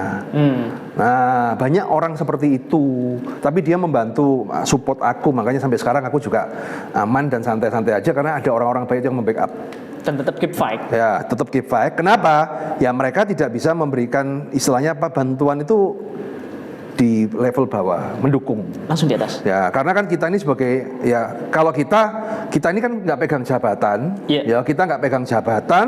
Nah, banyak orang seperti itu, tapi dia membantu support aku, makanya sampai sekarang aku juga aman dan santai-santai aja karena ada orang-orang baik yang membackup. Dan tetap keep fight. Ya, tetap keep fight. Kenapa? Ya mereka tidak bisa memberikan istilahnya apa bantuan itu di level bawah, mendukung. Langsung di atas. Ya, karena kan kita ini sebagai kalau kita ini kan nggak pegang jabatan, Iya. ya kita nggak pegang jabatan,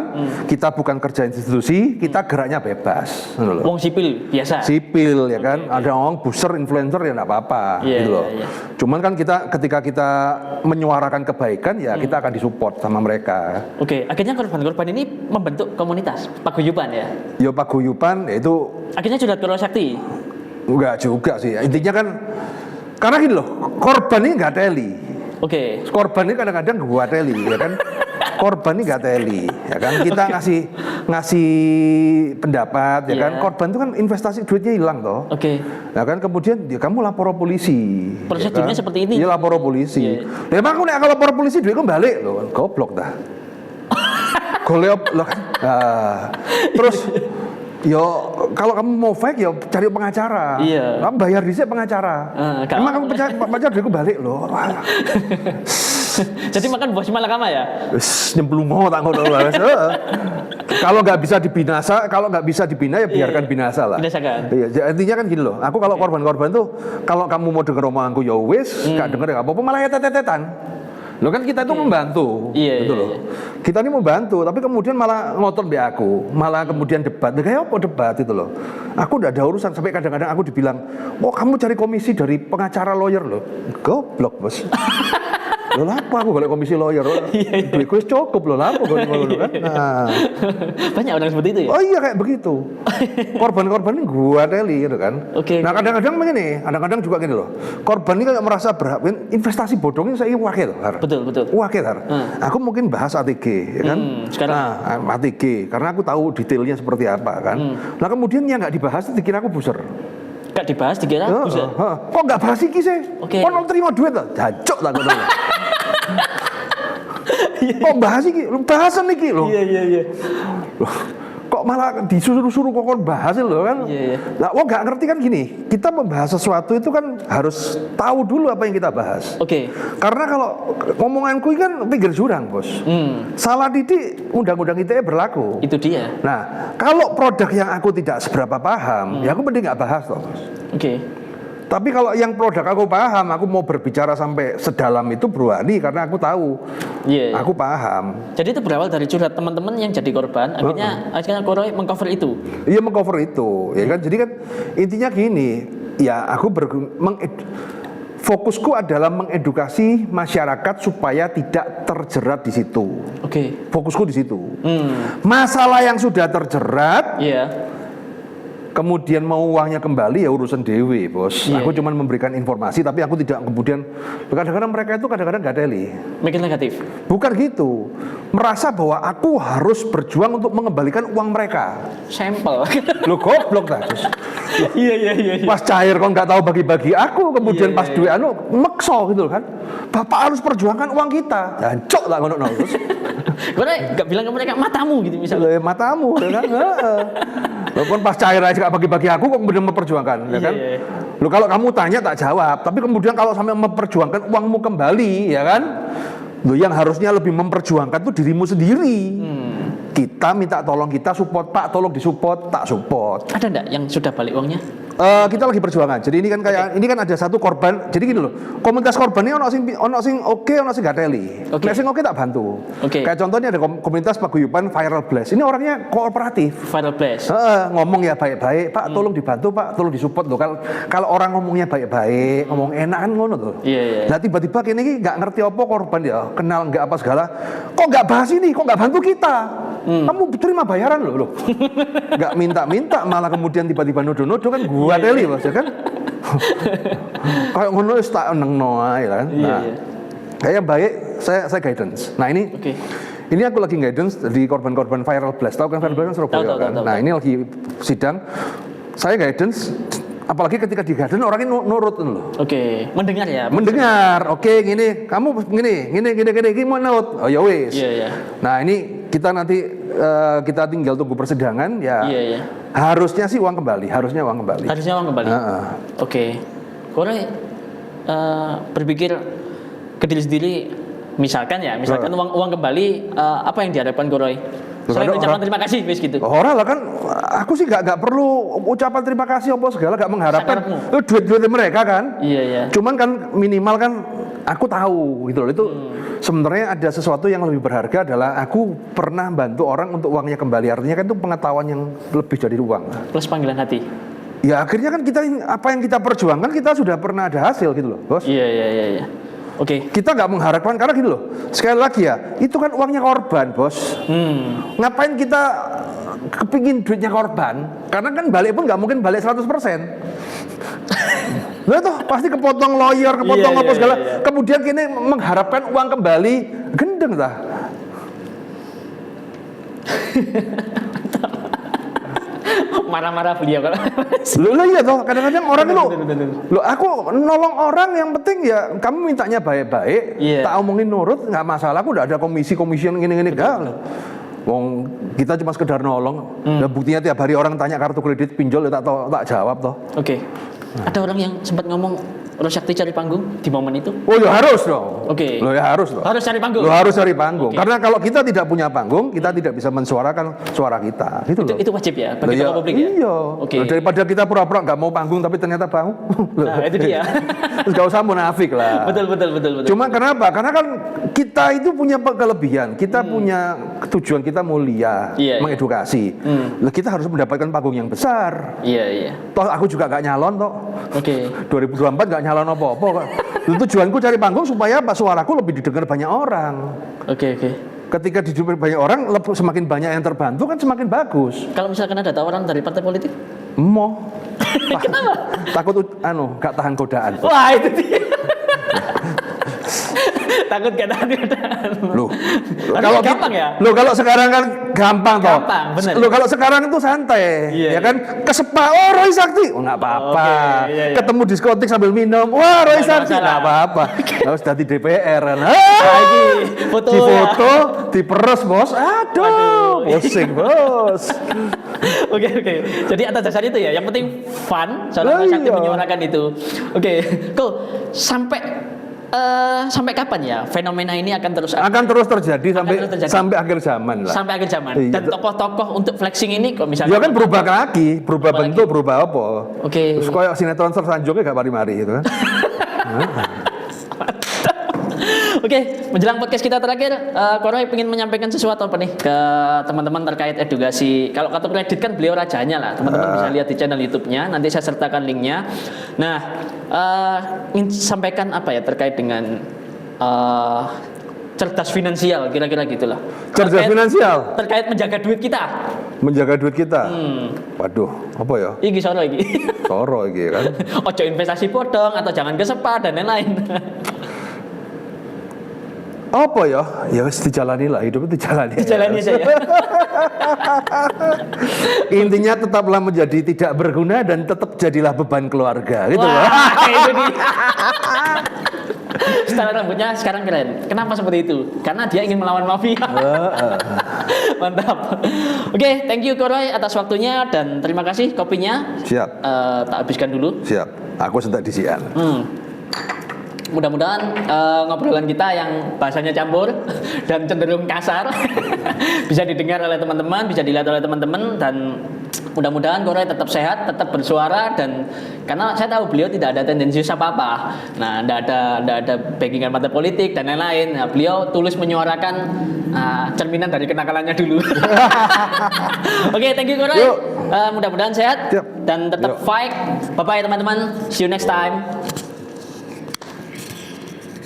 kita bukan kerja institusi, kita geraknya bebas, gitu loh. Wong sipil biasa. Sipil ya kan, ada orang booster influencer ya nggak apa-apa, Iya, gitu loh. iya. Cuman kan ketika kita menyuarakan kebaikan ya kita akan disupport sama mereka. Oke, akhirnya korban-korban ini membentuk komunitas paguyuban ya. Yo paguyuban itu Akhirnya sudah Kuro Sakti. enggak juga sih. Intinya kan karena gini loh, korban ini nggak teli. Oke. Korban ini kadang-kadang gua teli, ya kan? Korban ini nggak teli, ya kan? Kita ngasih pendapat, ya Iya. kan? Korban itu kan investasi duitnya hilang toh. Oke. Ya kan kemudian kamu lapor polisi. Prosedurnya ya kan? seperti ini. Iya lapor polisi. Iya. Ya emang aku nek kalau lapor polisi duitku balik loh, goblok dah. Golek loh kan. Nah, terus yo kalau kamu mau fake yo cari pengacara. Iya. Kamu bayar dhisik pengacara. Emang kamu pacar duitku balik loh. Wah, Jadi makan buah simalakama ya? wis nyemplungo tak ngono wae. Kalau nggak bisa dibinasa, kalau nggak bisa dibina ya biarkan binasa lah. Binasakan. Iya, intinya kan gini loh. Aku kalau korban-korban tuh, kalau kamu mau denger omonganku ya wis, nggak denger ya nggak apa-apa, malah ya tetetan. Lo kan kita itu membantu, Iya, gitu iya, loh. Kita ini membantu, tapi kemudian malah ngotot di aku, malah kemudian debat. Kayak apa debat itu loh? Aku udah ada urusan sampai kadang-kadang aku dibilang, oh kamu cari komisi dari pengacara lawyer loh. Goblok bos. Loh apa aku golek komisi lawyer? Duitku wis cukup loh, apa golek ngono kan? Nah. Banyak orang seperti itu ya? Oh iya kayak begitu. Korban-korban ini gua teli gitu kan. Oke. Nah kadang-kadang begini, kadang-kadang juga gini loh. Korban ini kayak merasa berhak, investasi bodongnya saya wakil. Betul. Wakil. Aku mungkin bahas ATG, ya kan? Sekarang. Nah, ATG, karena aku tahu detailnya seperti apa kan. Nah kemudian yang nggak dibahas dikira aku buser. Gak dibahas dikira bisa. Kok nggak bahas iki sih? Oke. Kok nol terima duit lah? Jancuk lah ngono. Kok bahas iki? Lu bahasan iki loh. Iya. Loh, kok malah disuruh-suruh kok bahas loh kan? Iya. Nah, nggak ngerti kan gini, kita membahas sesuatu itu kan harus tahu dulu apa yang kita bahas. Oke. Karena kalau ngomonganku ini kan pinggir jurang bos. Salah didik undang-undang ITE berlaku. Itu dia. Nah, kalau produk yang aku tidak seberapa paham, ya aku mending nggak bahas toh bos. Oke. Tapi kalau yang produk aku paham, aku mau berbicara sampai sedalam itu berani karena aku tahu, Iya. aku paham. Jadi itu berawal dari curhat teman-teman yang jadi korban. Akhirnya Kuro mengcover itu. Iya mengcover itu, ya kan. Jadi kan intinya gini, ya aku fokusku adalah mengedukasi masyarakat supaya tidak terjerat di situ. Oke. Fokusku di situ. Masalah yang sudah terjerat, Iya. kemudian mau uangnya kembali ya urusan dewe bos. Iya, Aku cuma memberikan informasi, tapi aku tidak kemudian. Kadang-kadang mereka itu kadang-kadang nggak teli. Mikir negatif. Bukan gitu, merasa bahwa aku harus berjuang untuk mengembalikan uang mereka. Sampel. Lo goblok dah. Terus, Iya. pas cair kok nggak tahu bagi-bagi aku, kemudian Iya, pas duit anu mekso gitu kan. Bapak harus perjuangkan uang kita. Jancok lah ngono terus. Gue nggak bilang ke mereka matamu gitu misalnya. Matamu, ya kan? Walaupun pas cair aja gak bagi-bagi aku kok kemudian memperjuangkan, ya kan? Iya. Lo kalau kamu tanya tak jawab, tapi kemudian kalau sampai memperjuangkan uangmu kembali, ya kan? Lo yang harusnya lebih memperjuangkan tuh dirimu sendiri. Kita minta tolong, kita support Pak, tolong disupport, tak support. Ada nggak yang sudah balik uangnya? Kita lagi perjuangan. Jadi ini kan kayak ini kan ada satu korban. Jadi gini loh, komunitas korban ini ono sing oke, ono sing gak teli. Nek sing oke tak bantu. Kayak contohnya ada komunitas paguyuban Viral Blast. Ini orangnya kooperatif. Viral Blast. Ngomong ya baik-baik, Pak, tolong dibantu, Pak, tolong disupport loh. Kalau orang ngomongnya baik-baik, ngomong enak kan ngono tuh. Iya. Nah tiba-tiba kini nggak ngerti apa korban ya, kenal nggak apa segala. Kok nggak bahas ini? Kok nggak bantu kita? Kamu terima bayaran loh. Nggak minta-minta, malah kemudian tiba-tiba nuduh-nuduh kan gua teli bos ya kan. Kayak ngono wis tak nengno ae kan. Nah, kayak baik saya guidance. Nah ini ini aku lagi guidance di korban-korban Viral Blast. Tahu kan Viral Blast kan Surabaya kan. Nah ini lagi sidang. Saya guidance. Apalagi ketika di garden orang ini nurut loh. Mendengar ya. Mendengar. Gini, kamu gini mau nurut. Oh ya wis. Nah, ini kita nanti kita tinggal tunggu persidangan ya. Harusnya sih uang kembali, harusnya uang kembali. Korang berpikir ke diri sendiri misalkan uang kembali apa yang diharapkan Koroy? Selain ucapan terima kasih, wis gitu. Orang lah kan, aku sih gak perlu ucapan terima kasih apa segala, gak mengharapkan duit mereka kan. Cuman kan minimal kan aku tahu gitu loh itu sebenarnya ada sesuatu yang lebih berharga adalah aku pernah bantu orang untuk uangnya kembali. Artinya kan itu pengetahuan yang lebih dari uang. Plus panggilan hati. Ya akhirnya kan kita apa yang kita perjuangkan kita sudah pernah ada hasil gitu loh, bos. Iya. Kita nggak mengharapkan karena gitu loh. Sekali lagi ya, itu kan uangnya korban, bos. Ngapain kita kepingin duitnya korban? Karena kan balik pun nggak mungkin balik 100%. Nah tuh pasti kepotong lawyer, kepotong apa segala. Kemudian kini mengharapkan uang kembali, gendeng tah. Marah-marah beliau kan. Loh iya toh, kadang-kadang orang itu loh aku nolong orang yang penting ya kamu mintanya baik-baik, tak omongin nurut nggak masalah, aku udah ada komisi yang gini-gini enggak. Wong kita cuma sekedar nolong, dan buktinya tiap hari orang tanya kartu kredit pinjol ya tak jawab toh. Ada orang yang sempat ngomong Rosyakti cari panggung di momen itu? Oh ya harus dong. Lo ya harus dong. Harus cari panggung. Lo harus cari panggung. Karena kalau kita tidak punya panggung, kita tidak bisa mensuarakan suara kita. Itu wajib ya bagi tokoh publik ya. Iya. Daripada kita pura-pura nggak mau panggung tapi ternyata panggung. Nah itu dia. Terus gak usah munafik lah. Betul. Cuma kenapa? Karena kan kita itu punya kelebihan. Kita punya tujuan kita mulia, mengedukasi. Kita harus mendapatkan panggung yang besar. Iya. Toh aku juga gak nyalon toh. 2024 gak nyalon apa-apa. Tujuanku cari panggung supaya suaraku lebih didengar banyak orang. Ketika didengar banyak orang, semakin banyak yang terbantu kan semakin bagus. Kalau misalkan ada tawaran dari partai politik? Kenapa? Takut gak tahan godaan. Wah itu dia. Takut gak tahan godaan. Kalau gampang ya? Kalau sekarang kan gampang toh. Bener. Kalau sekarang itu santai, ya kan? Kesepa, Roy Sakti, nggak apa-apa. Ketemu diskotik sambil minum, wah Roy Sakti, nggak apa-apa. Lalu sudah di DPR kan? Foto, diperes bos, aduh, pusing bos. Jadi atas dasar itu ya, yang penting fun, soalnya Roy Sakti menyuarakan itu. Cool. Sampai kapan ya fenomena ini akan terus terjadi sampai akhir zaman lah. Sampai akhir zaman. Dan tokoh-tokoh untuk flexing ini kok misalnya. Ya kan berubah lagi, berubah bentuk, berubah apa. Terus kayak sinetron Sersanjungnya gak mari-mari gitu kan. Menjelang podcast kita terakhir, Koroy ingin menyampaikan sesuatu apa nih ke teman-teman terkait edukasi. Kalau kartu kredit kan beliau rajanya lah, teman-teman bisa lihat di channel YouTube-nya. Nanti saya sertakan linknya. Nah, ingin sampaikan apa ya terkait dengan cerdas finansial, kira-kira gitulah. Cerdas finansial? Terkait menjaga duit kita. Menjaga duit kita? Waduh, apa ya? Iki soro iki. Soro iki kan. Ojo investasi bodong atau jangan kesepa dan lain-lain. Apa ya? Ya wis dijalani lah, hidup itu dijalani. Dijalani aja ya. Intinya tetaplah menjadi tidak berguna dan tetap jadilah beban keluarga, gitu loh. Itu dia. Style rambutnya sekarang keren. Kenapa seperti itu? Karena dia ingin melawan mafia. Mantap. Oke, thank you Koroy atas waktunya dan terima kasih kopinya. Siap. Tak habiskan dulu. Siap. Aku sedang disian. Mudah-mudahan ngobrolan kita yang bahasanya campur dan cenderung kasar bisa didengar oleh teman-teman, bisa dilihat oleh teman-teman dan mudah-mudahan Koroy tetap sehat, tetap bersuara dan karena saya tahu beliau tidak ada tendensius apa-apa. Nah, tidak ada backingan partai politik dan lain-lain. Nah, beliau tulus menyuarakan cerminan dari kenakalannya dulu. Oke, thank you Koroy. Mudah-mudahan sehat Siap. dan tetap Yuk. fight. Bye-bye teman-teman. See you next time.